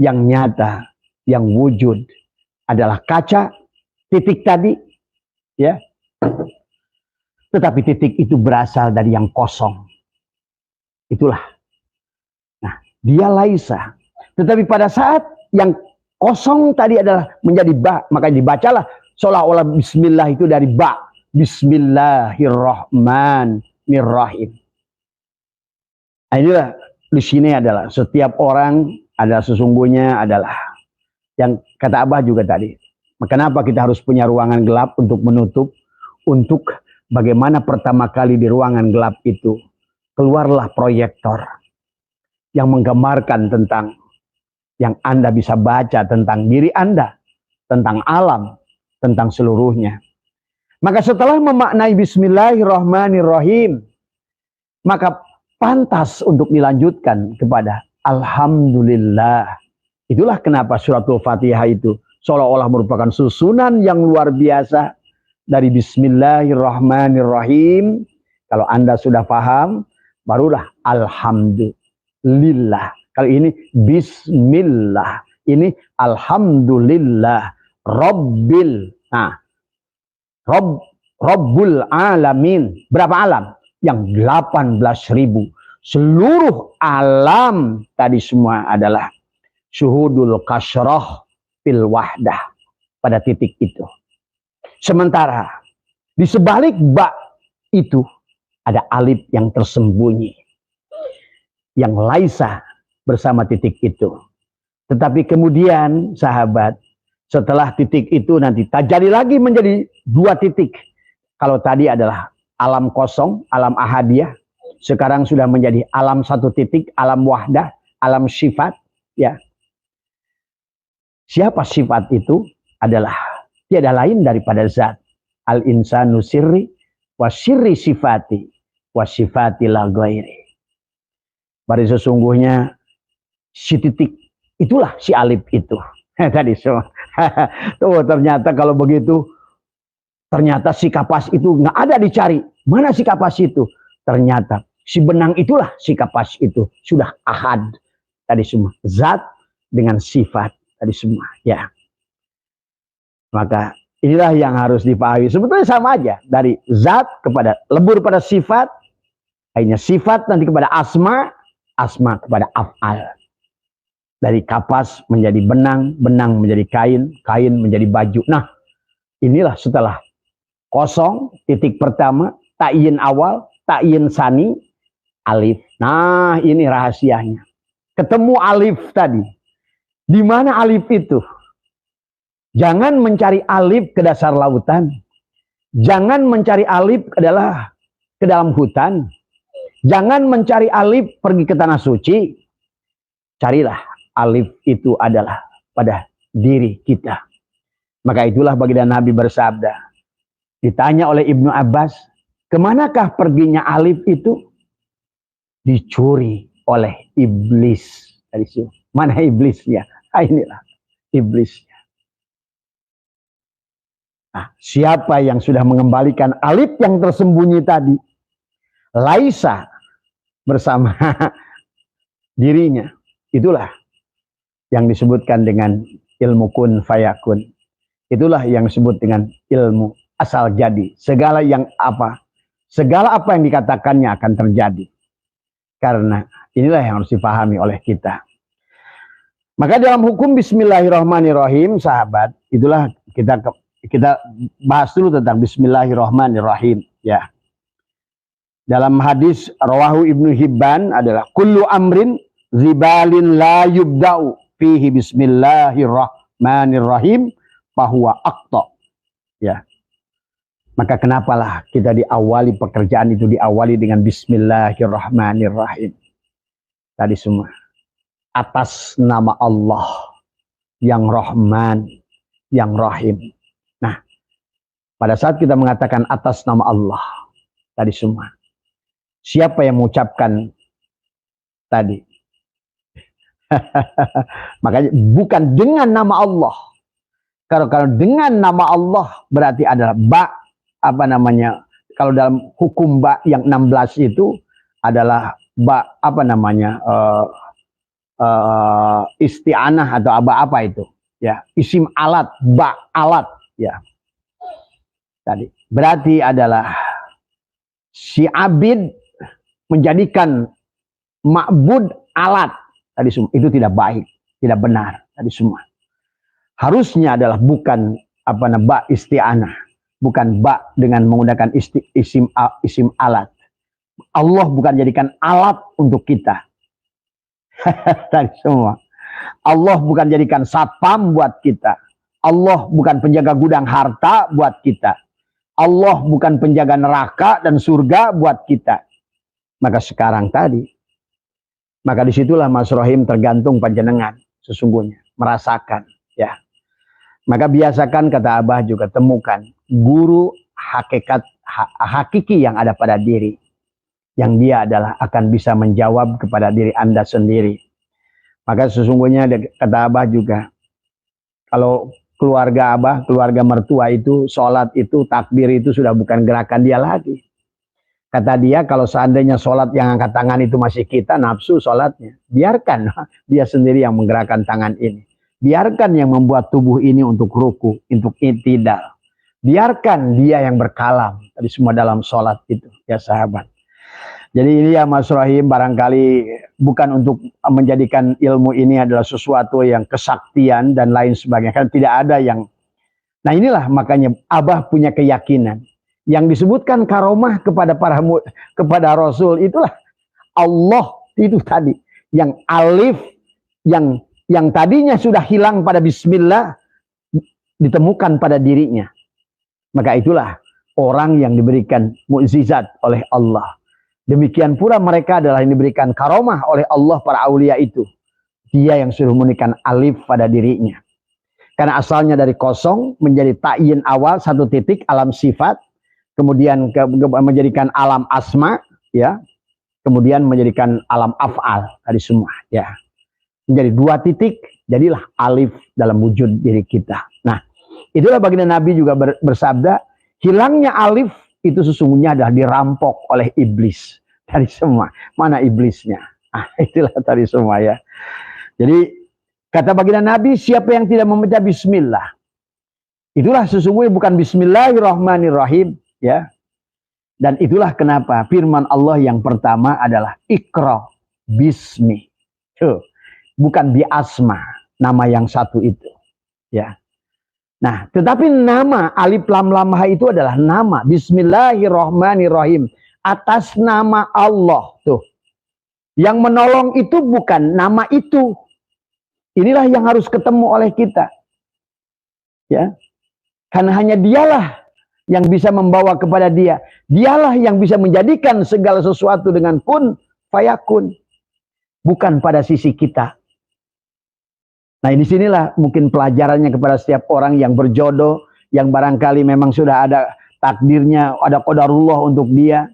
Speaker 1: yang nyata, yang wujud adalah kaca, titik tadi, ya. Tetapi titik itu berasal dari yang kosong. Itulah. Nah, dia laisa. Tetapi pada saat yang kosong tadi adalah menjadi ba, maka dibacalah seolah-olah bismillah itu dari ba. Bismillahirrahmanirrahim. Nah, inilah di sini adalah setiap orang ada sesungguhnya adalah yang kata Abah juga tadi. Kenapa kita harus punya ruangan gelap untuk menutup? Untuk bagaimana pertama kali di ruangan gelap itu keluarlah proyektor yang menggambarkan tentang yang Anda bisa baca tentang diri Anda, tentang alam, tentang seluruhnya. Maka setelah memaknai Bismillahirrahmanirrahim, maka pantas untuk dilanjutkan kepada Alhamdulillah. Itulah kenapa suratul Fatihah itu seolah-olah merupakan susunan yang luar biasa dari Bismillahirrahmanirrahim. Kalau Anda sudah paham, barulah Alhamdulillah. Kalau ini Bismillah, ini Alhamdulillah Rabbil. Nah, Rabbul Alamin. Berapa alam? Yang 18.000. Seluruh alam tadi semua adalah syuhudul kasroh fil wahdah pada titik itu. Sementara di sebalik ba itu ada alif yang tersembunyi, yang laisa bersama titik itu. Tetapi kemudian sahabat, setelah titik itu nanti tajali lagi menjadi dua titik. Kalau tadi adalah alam kosong, alam ahadiyah, sekarang sudah menjadi alam satu titik, alam wahdah, alam sifat. Ya, siapa sifat itu? Adalah tiada lain daripada zat. Al-insanu sirri wa sirri sifati wa sifati la ghairi. Pada sesungguhnya si titik itulah si alif itu. Tadi semua. Tuh ternyata kalau begitu, ternyata si kapas itu nggak ada dicari. Mana si kapas itu? Ternyata si benang itulah si kapas itu. Sudah ahad tadi semua. Zat dengan sifat tadi semua. Ya. Maka inilah yang harus dipahami. Sebetulnya sama aja. Dari zat kepada lebur pada sifat. Akhirnya sifat nanti kepada asma. Asma kepada af'al. Dari kapas menjadi benang. Benang menjadi kain. Kain menjadi baju. Nah inilah setelah kosong, titik pertama, ta'yin awal, ta'yin sani, alif. Nah, ini rahasianya. Ketemu alif tadi. Di mana alif itu? Jangan mencari alif ke dasar lautan. Jangan mencari alif adalah ke dalam hutan. Jangan mencari alif pergi ke tanah suci. Carilah alif itu adalah pada diri kita. Maka itulah baginda Nabi bersabda. Ditanya oleh Ibnu Abbas, kemanakah perginya alif itu? Dicuri oleh iblis. Mana iblisnya? Inilah iblisnya. Nah, siapa yang sudah mengembalikan alif yang tersembunyi tadi? Laisa bersama dirinya. Itulah yang disebutkan dengan ilmu kun fayakun. Itulah yang disebut dengan ilmu asal jadi. Segala apa yang dikatakannya akan terjadi. Karena inilah yang harus dipahami oleh kita. Maka dalam hukum bismillahirrahmanirrahim, sahabat, itulah kita bahas dulu tentang bismillahirrahmanirrahim, ya. Dalam hadis rawahu Ibnu Hibban adalah kullu amrin zibalin la yubda'u fihi bismillahirrahmanirrahim fahuwa aqta. Ya. Maka kenapalah kita diawali pekerjaan itu diawali dengan bismillahirrahmanirrahim. Tadi semua atas nama Allah yang Rahman, yang Rahim. Nah, pada saat kita mengatakan atas nama Allah tadi semua, siapa yang mengucapkan tadi? Makanya bukan dengan nama Allah. Kalau dengan nama Allah berarti adalah kalau dalam hukum yang 16 itu adalah isti'anah atau apa itu, ya, isim alat, alat, ya. Tadi berarti adalah si abid menjadikan ma'bud alat tadi semua. Itu tidak baik, tidak benar tadi semua. Harusnya adalah bukan isti'anah, bukan dengan menggunakan isim alat. Allah bukan jadikan alat untuk kita. Tadi semua. Allah bukan jadikan satpam buat kita. Allah bukan penjaga gudang harta buat kita. Allah bukan penjaga neraka dan surga buat kita. Maka sekarang tadi, maka disitulah Mas Rohim tergantung panjenengan sesungguhnya merasakan, ya. Maka biasakan, kata Abah juga, temukan guru hakiki yang ada pada diri, yang dia adalah akan bisa menjawab kepada diri Anda sendiri. Maka sesungguhnya kata Abah juga, kalau keluarga Abah, keluarga mertua itu, sholat itu, takbir itu sudah bukan gerakan dia lagi. Kata dia, kalau seandainya sholat yang angkat tangan itu masih kita, nafsu sholatnya. Biarkan dia sendiri yang menggerakkan tangan ini. Biarkan yang membuat tubuh ini untuk ruku, untuk i'tidal. Biarkan dia yang berkalam. Tadi semua dalam sholat itu, ya sahabat. Jadi ini ya Mas Rohim, barangkali bukan untuk menjadikan ilmu ini adalah sesuatu yang kesaktian dan lain sebagainya. Kan tidak ada yang... Nah inilah makanya Abah punya keyakinan. Yang disebutkan karomah kepada Rasul itulah Allah itu tadi. Yang alif, yang tadinya sudah hilang pada bismillah, ditemukan pada dirinya. Maka itulah orang yang diberikan mukjizat oleh Allah. Demikian pula mereka adalah yang diberikan karomah oleh Allah, para aulia itu. Dia yang sudah memberikan alif pada dirinya. Karena asalnya dari kosong menjadi ta'yin awal, satu titik, alam sifat. Kemudian menjadikan alam asma, ya. Kemudian menjadikan alam af'al, tadi semua, ya. Menjadi dua titik, jadilah alif dalam wujud diri kita. Nah, itulah baginda Nabi juga bersabda, hilangnya alif itu sesungguhnya adalah dirampok oleh iblis. Tadi semua, mana iblisnya? Ah, itulah tadi semua, ya. Jadi, kata baginda Nabi, siapa yang tidak membaca bismillah, itulah sesungguhnya bukan bismillahirrahmanirrahim, ya. Dan itulah kenapa firman Allah yang pertama adalah Iqra bismi. Tuh. Bukan bi asma, nama yang satu itu, ya. Nah, tetapi nama alif lam lam ha itu adalah nama bismillahirrahmanirrahim, atas nama Allah tuh. Yang menolong itu bukan nama itu. Inilah yang harus ketemu oleh kita. Ya. Karena hanya dialah yang bisa membawa kepada dia. Dialah yang bisa menjadikan segala sesuatu dengan kun fayakun. Bukan pada sisi kita. Nah, di sinilah mungkin pelajarannya kepada setiap orang yang berjodoh, yang barangkali memang sudah ada takdirnya, ada qadarullah untuk dia.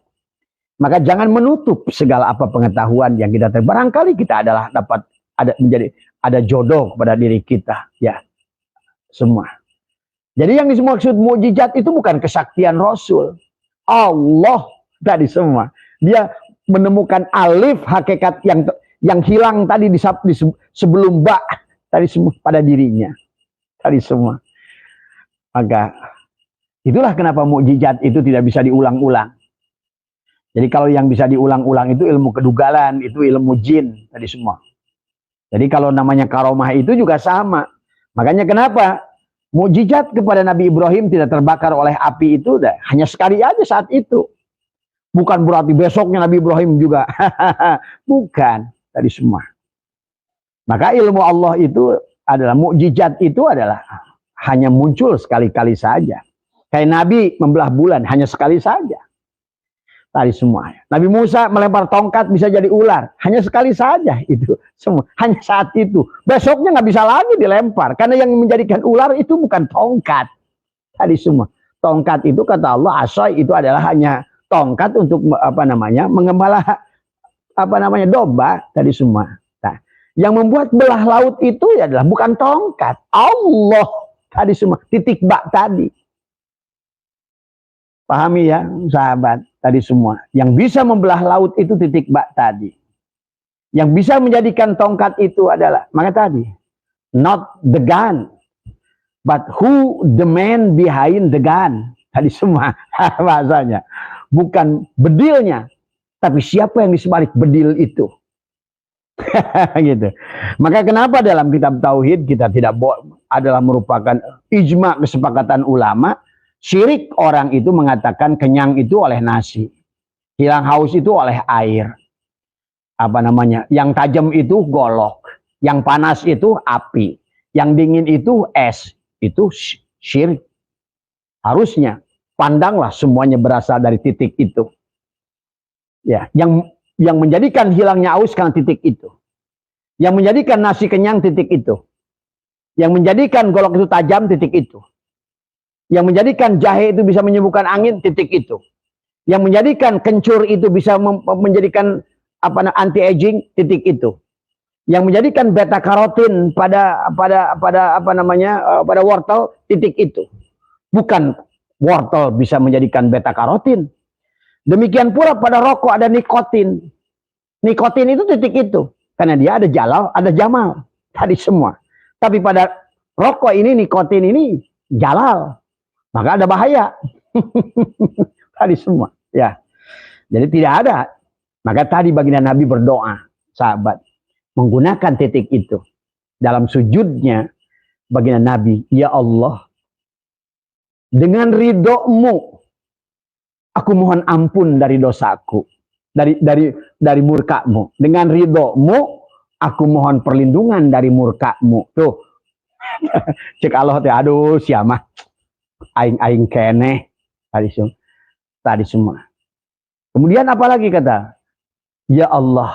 Speaker 1: Maka jangan menutup segala apa pengetahuan yang kita barangkali kita adalah dapat ada jodoh kepada diri kita, ya. Semua. Jadi yang dimaksud mukjizat itu bukan kesaktian Rasul. Allah tadi semua. Dia menemukan alif hakikat yang hilang tadi di sebelum ba tadi semua pada dirinya. Tadi semua. Maka itulah kenapa mukjizat itu tidak bisa diulang-ulang. Jadi kalau yang bisa diulang-ulang itu ilmu kedugalan, itu ilmu jin tadi semua. Jadi kalau namanya karomah itu juga sama. Makanya kenapa mukjizat kepada Nabi Ibrahim tidak terbakar oleh api itu hanya sekali aja saat itu. Bukan berarti besoknya Nabi Ibrahim juga. Bukan tadi semua. Maka ilmu Allah itu adalah mukjizat itu adalah hanya muncul sekali-kali saja. Kayak Nabi membelah bulan hanya sekali saja. Tadi semua. Nabi Musa melempar tongkat bisa jadi ular. Hanya sekali saja itu. Semua. Hanya saat itu. Besoknya nggak bisa lagi dilempar. Karena yang menjadikan ular itu bukan tongkat. Tadi semua. Tongkat itu kata Allah, asai itu adalah hanya tongkat untuk mengembala domba. Tadi semua. Nah, yang membuat belah laut itu adalah bukan tongkat. Allah. Tadi semua. Titik bak tadi. Pahami ya sahabat tadi semua. Yang bisa membelah laut itu titik bak tadi. Yang bisa menjadikan tongkat itu adalah, maka tadi, not the gun, but who the man behind the gun. Tadi semua bahasanya. Bukan bedilnya, tapi siapa yang di sebalik bedil itu. Gitu. Maka kenapa dalam kitab Tauhid kita tidak adalah merupakan ijma kesepakatan ulama. Syirik orang itu mengatakan kenyang itu oleh nasi. Hilang haus itu oleh air. Yang tajam itu golok. Yang panas itu api. Yang dingin itu es. Itu syirik. Harusnya pandanglah semuanya berasal dari titik itu. Ya, yang menjadikan hilangnya haus karena titik itu. Yang menjadikan nasi kenyang titik itu. Yang menjadikan golok itu tajam titik itu. Yang menjadikan jahe itu bisa menyembuhkan angin, titik itu. Yang menjadikan kencur itu bisa menjadikan anti-aging, titik itu. Yang menjadikan beta karotin pada wortel, titik itu. Bukan wortel bisa menjadikan beta karotin. Demikian pula pada rokok ada nikotin. Nikotin itu titik itu. Karena dia ada jalal, ada jamal. Tadi semua. Tapi pada rokok ini, nikotin ini jalal. Maka ada bahaya. Tadi semua. Ya. Jadi tidak ada. Maka tadi baginda Nabi berdoa. Sahabat. Menggunakan titik itu. Dalam sujudnya. Baginda Nabi. Ya Allah. Dengan ridhomu. Aku mohon ampun dari dosaku. Dari murkamu. Dengan ridhomu. Aku mohon perlindungan dari murkamu. Tuh. Cek Allah. Aduh siamah. Aing kene tadi semua. Kemudian apalagi kata, ya Allah,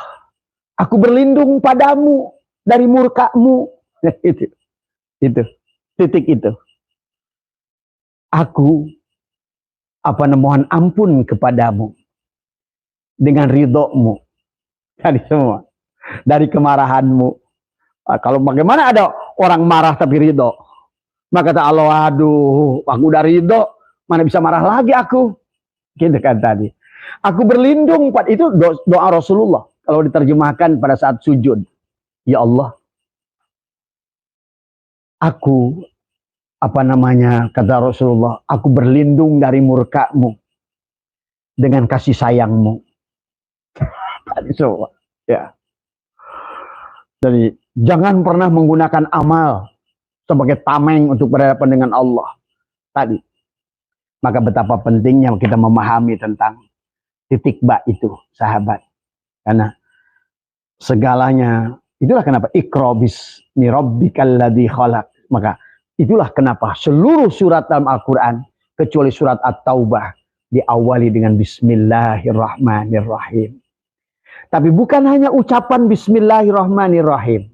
Speaker 1: aku berlindung padamu dari murkamu. Itu titik itu. Aku mohon ampun kepadamu dengan ridhomu. Tadi semua. Dari kemarahanmu. Kalau bagaimana ada orang marah tapi ridho? Maka kata Allah, aduh, aku udah ridho, mana bisa marah lagi aku. Gitu kan tadi. Aku berlindung, itu doa Rasulullah. Kalau diterjemahkan pada saat sujud. Ya Allah, aku, kata Rasulullah, aku berlindung dari murkamu. Dengan kasih sayangmu. Tadi semua. Ya. Jadi, jangan pernah menggunakan amal sebagai tameng untuk berhadapan dengan Allah. Tadi. Maka betapa pentingnya kita memahami tentang titik bak itu, sahabat. Karena segalanya, itulah kenapa Iqra bismi rabbikal ladzi khalaq. Maka itulah kenapa seluruh surat dalam Al-Quran, kecuali surat At-Taubah diawali dengan Bismillahirrahmanirrahim. Tapi bukan hanya ucapan Bismillahirrahmanirrahim.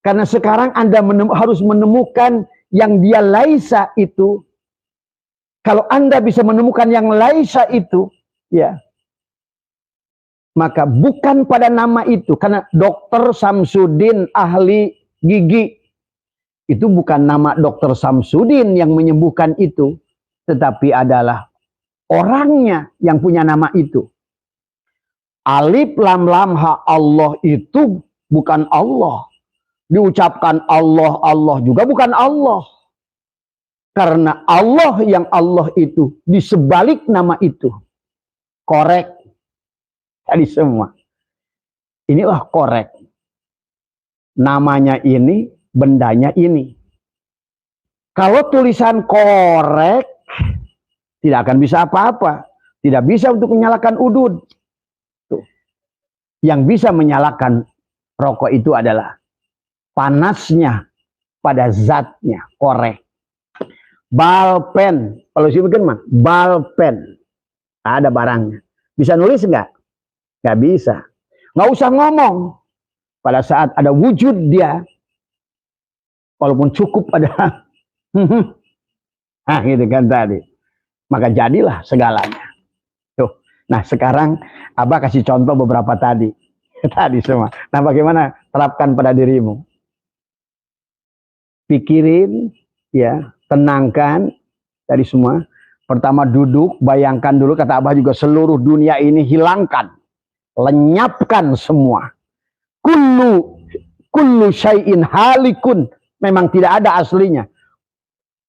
Speaker 1: Karena sekarang Anda harus menemukan yang dia laisa itu. Kalau Anda bisa menemukan yang laisa itu, ya, maka bukan pada nama itu. Karena Dokter Samsudin ahli gigi, itu bukan nama Dokter Samsudin yang menyembuhkan itu, tetapi adalah orangnya yang punya nama itu. Alif lam lam ha Allah itu bukan Allah. Diucapkan Allah, Allah juga bukan Allah. Karena Allah yang Allah itu di sebalik nama itu. Korek. Tadi semua. Inilah korek. Namanya ini, bendanya ini. Kalau tulisan korek, tidak akan bisa apa-apa. Tidak bisa untuk menyalakan udud. Tuh. Yang bisa menyalakan rokok itu adalah panasnya pada zatnya, korek. Balpen, kalau sih bikin mah, balpen. Ada barangnya. Bisa nulis enggak? Enggak bisa. Nggak usah ngomong. Pada saat ada wujud dia, walaupun cukup ada, nah gitu kan tadi. Maka jadilah segalanya. Tuh. Nah sekarang Abah kasih contoh beberapa tadi. Tadi semua. Nah bagaimana terapkan pada dirimu? Pikirin, ya, tenangkan tadi semua. Pertama duduk, bayangkan dulu, kata Abah juga, seluruh dunia ini hilangkan, lenyapkan semua. Kullu syai'in halikun, memang tidak ada aslinya.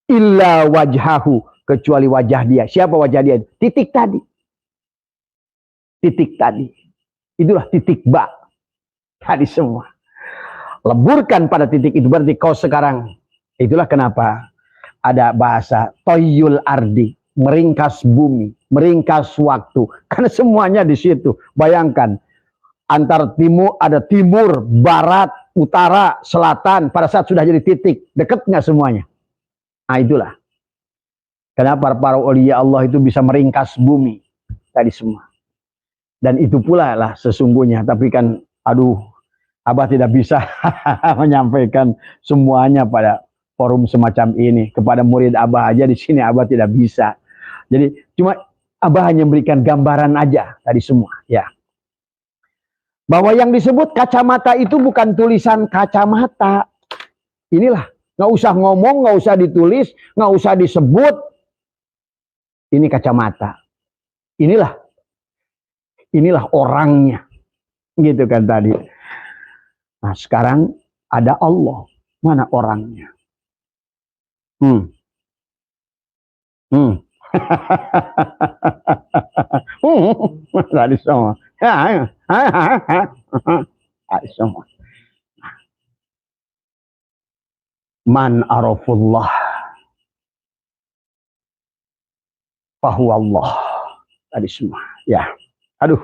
Speaker 1: Illa wajhahu, kecuali wajah dia. Siapa wajah dia? Titik tadi. Titik tadi. Itulah titik ba. Tadi semua. Leburkan pada titik itu, berarti kau sekarang. Itulah kenapa ada bahasa toyul ardi, meringkas bumi, meringkas waktu, karena semuanya di situ. Bayangkan, antar timur ada timur, barat, utara, selatan, pada saat sudah jadi titik, dekat nggak semuanya? Nah itulah kenapa para aulia Allah itu bisa meringkas bumi tadi semua. Dan itu pula lah sesungguhnya, tapi kan aduh, Abah tidak bisa menyampaikan semuanya pada forum semacam ini. Kepada murid Abah aja di sini Abah tidak bisa. Jadi cuma Abah hanya memberikan gambaran aja tadi semua, ya. Bahwa yang disebut kacamata itu bukan tulisan kacamata. Inilah, nggak usah ngomong, nggak usah ditulis, nggak usah disebut. Ini kacamata. Inilah orangnya. Gitu kan tadi. Nah sekarang ada Allah. Mana orangnya? Tadi semua. Tadi semua. Man arafullah fahuwa Allah. Tadi semua. Ya. Aduh.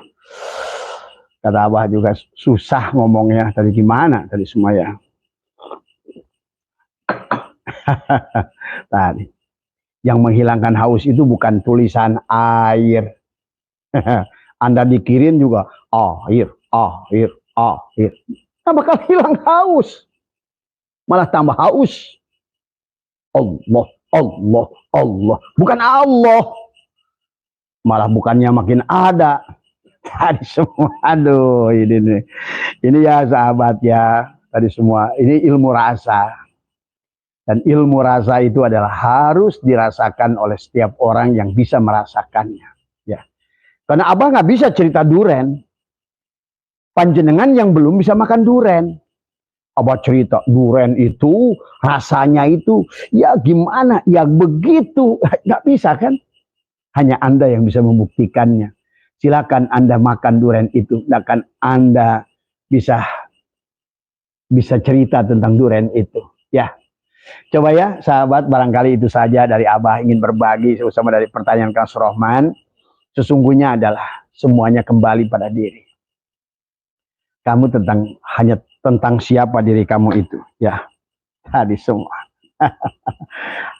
Speaker 1: Kata Abah juga susah ngomongnya. Tadi gimana? Tadi semua ya. Tadi. Yang menghilangkan haus itu bukan tulisan air. Anda dikirim juga air. Nah, bakal hilang haus. Malah tambah haus. Allah. Bukan Allah. Malah bukannya makin ada. Tadi semua, aduh ini ya sahabat ya, tadi semua ini ilmu rasa, dan ilmu rasa itu adalah harus dirasakan oleh setiap orang yang bisa merasakannya, ya. Karena Abah nggak bisa cerita duren, panjenengan yang belum bisa makan duren, Abah cerita duren itu rasanya itu ya gimana, ya begitu, nggak bisa kan? Hanya Anda yang bisa membuktikannya. Silakan Anda makan durian itu, akan Anda bisa cerita tentang durian itu, ya. Coba ya, sahabat, barangkali itu saja dari Abah ingin berbagi sama dari pertanyaan Kang Surahman. Sesungguhnya adalah semuanya kembali pada diri. Kamu hanya tentang siapa diri kamu itu, ya. Tadi semua.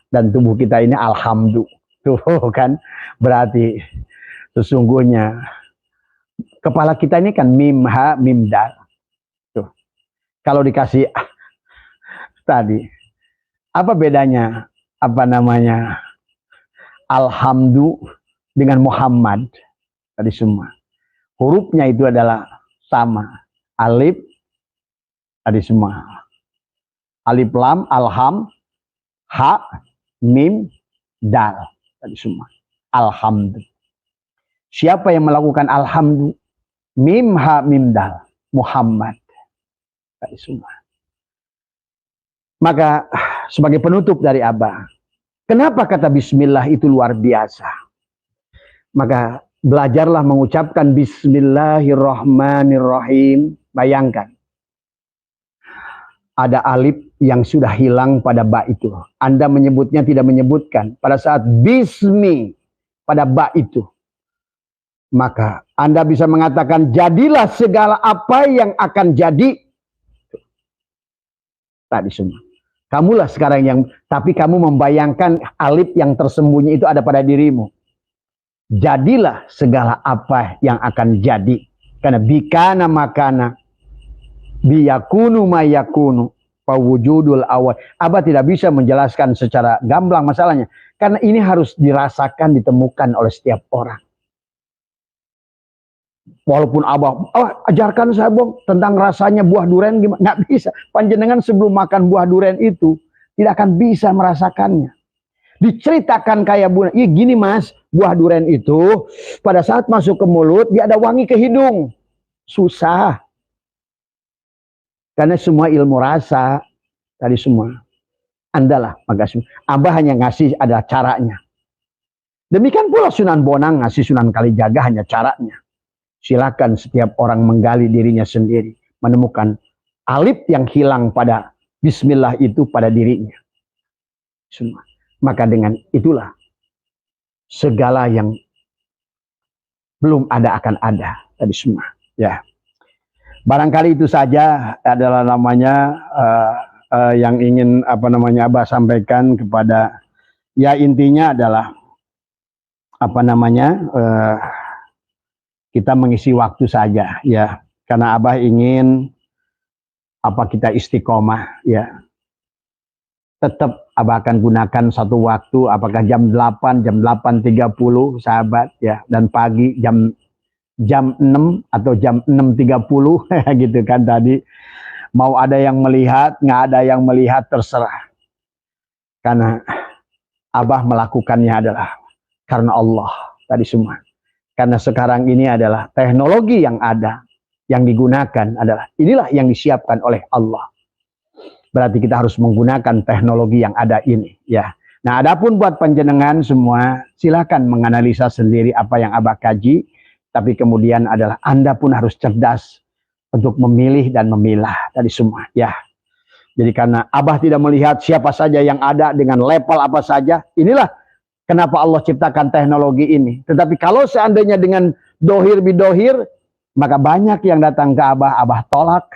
Speaker 1: dan tubuh kita ini alhamdulillah. Tuh kan, berarti sesungguhnya kepala kita ini kan mim ha mim dal. Tuh. Kalau dikasih tadi, apa bedanya? Apa namanya? Alhamdulillah dengan Muhammad tadi semua. Hurufnya itu adalah sama. Alif tadi semua. Alif lam, alham, ha, mim, dal tadi semua. Alhamdulillah. Siapa yang melakukan alhamdulillah? Mim ha mim dal. Muhammad tadi semua. Maka sebagai penutup dari Abah, kenapa kata bismillah itu luar biasa? Maka belajarlah mengucapkan bismillahirrahmanirrahim. Bayangkan, ada alif yang sudah hilang pada ba itu. Anda menyebutnya tidak menyebutkan pada saat bismi pada ba itu. Maka Anda bisa mengatakan jadilah segala apa yang akan jadi. Tadi semua. Kamulah sekarang yang, tapi kamu membayangkan alif yang tersembunyi itu ada pada dirimu. Jadilah segala apa yang akan jadi. Karena bikana makana, biyakunu mayakunu, pawujudul awal. Abah tidak bisa menjelaskan secara gamblang masalahnya. Karena ini harus dirasakan, ditemukan oleh setiap orang. Walaupun Abah, ajarkan saya Bang tentang rasanya buah durian gimana? Nggak bisa. Panjenengan sebelum makan buah durian itu tidak akan bisa merasakannya. Diceritakan kayak buah, iya gini mas, buah durian itu pada saat masuk ke mulut dia ada wangi ke hidung. Susah. Karena semua ilmu rasa tadi semua. Andalah, makasih. Abah hanya ngasih ada caranya. Demikian pula Sunan Bonang ngasih Sunan Kalijaga hanya caranya. Silakan setiap orang menggali dirinya sendiri, menemukan alif yang hilang pada bismillah itu pada dirinya. Semua. Maka dengan itulah segala yang belum ada akan ada tadi semua. Ya, barangkali itu saja adalah namanya yang ingin Abah sampaikan kepada, ya intinya adalah kita mengisi waktu saja ya, karena Abah ingin kita istiqomah ya. Tetap Abah akan gunakan satu waktu, apakah jam 8, jam 8.30 sahabat ya, dan pagi jam 6 atau jam 6.30 gitu kan tadi. Mau ada yang melihat, nggak ada yang melihat terserah. Karena Abah melakukannya adalah karena Allah tadi semua. Karena sekarang ini adalah teknologi yang ada, yang digunakan adalah inilah yang disiapkan oleh Allah. Berarti kita harus menggunakan teknologi yang ada ini ya. Nah, adapun buat panjenengan semua silakan menganalisa sendiri apa yang Abah kaji, tapi kemudian adalah Anda pun harus cerdas untuk memilih dan memilah tadi semua ya. Jadi karena Abah tidak melihat siapa saja yang ada dengan level apa saja, inilah kenapa Allah ciptakan teknologi ini. Tetapi kalau seandainya dengan dohir bidohir, maka banyak yang datang ke Abah, Abah tolak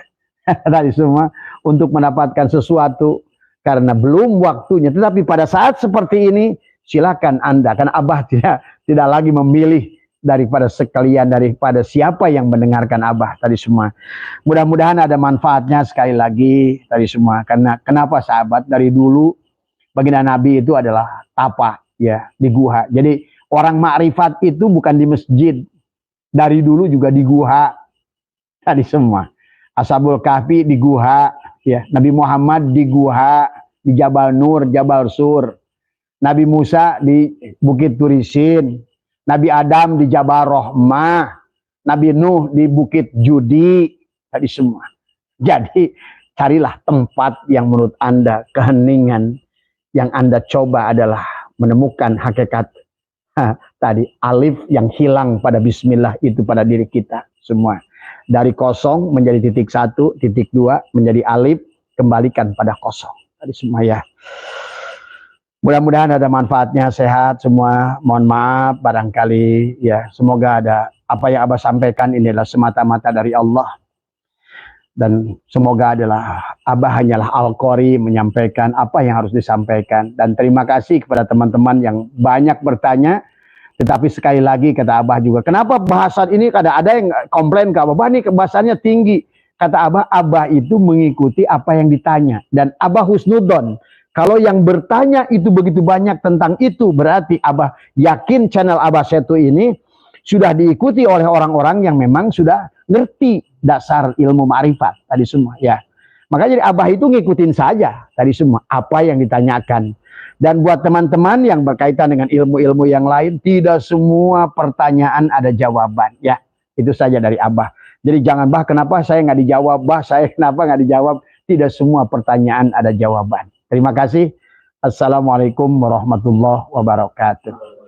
Speaker 1: tadi semua untuk mendapatkan sesuatu karena belum waktunya. Tetapi pada saat seperti ini silakan Anda, karena Abah tidak lagi memilih daripada sekalian, daripada siapa yang mendengarkan Abah tadi semua. Mudah-mudahan ada manfaatnya sekali lagi tadi semua. Karena kenapa sahabat, dari dulu baginda Nabi itu adalah tapa ya, di guha. Jadi orang makrifat itu bukan di masjid, dari dulu juga di guha tadi semua. Ashabul Kahfi di guha ya, Nabi Muhammad di guha, di Jabal Nur, Jabal Sur. Nabi Musa di Bukit Turisin, Nabi Adam di Jabal Rahmah, Nabi Nuh di Bukit Judi, tadi semua. Jadi carilah tempat yang menurut Anda keheningan, yang Anda coba adalah menemukan hakikat tadi alif yang hilang pada bismillah itu pada diri kita semua. Dari kosong menjadi titik 1, titik 2 menjadi alif, kembalikan pada kosong. Tadi semua ya. Mudah-mudahan ada manfaatnya, sehat semua. Mohon maaf barangkali ya, semoga ada apa yang Abah sampaikan ini adalah semata-mata dari Allah. Dan semoga adalah Abah hanyalah Al-Qori menyampaikan apa yang harus disampaikan. Dan terima kasih kepada teman-teman yang banyak bertanya. Tetapi sekali lagi kata Abah juga, kenapa bahasan ini ada yang komplain ke Abah, nih kebahasannya tinggi. Kata Abah, Abah itu mengikuti apa yang ditanya. Dan Abah husnudon. Kalau yang bertanya itu begitu banyak tentang itu, berarti Abah yakin channel Abah Setu ini sudah diikuti oleh orang-orang yang memang sudah ngerti dasar ilmu ma'rifat tadi semua ya. Makanya jadi Abah itu ngikutin saja tadi semua apa yang ditanyakan. Dan buat teman-teman yang berkaitan dengan ilmu-ilmu yang lain, tidak semua pertanyaan ada jawaban ya. Itu saja dari Abah. Jadi jangan, Bah kenapa saya nggak dijawab, Bah saya kenapa nggak dijawab. Tidak semua pertanyaan ada jawaban. Terima kasih. Assalamualaikum warahmatullahi wabarakatuh.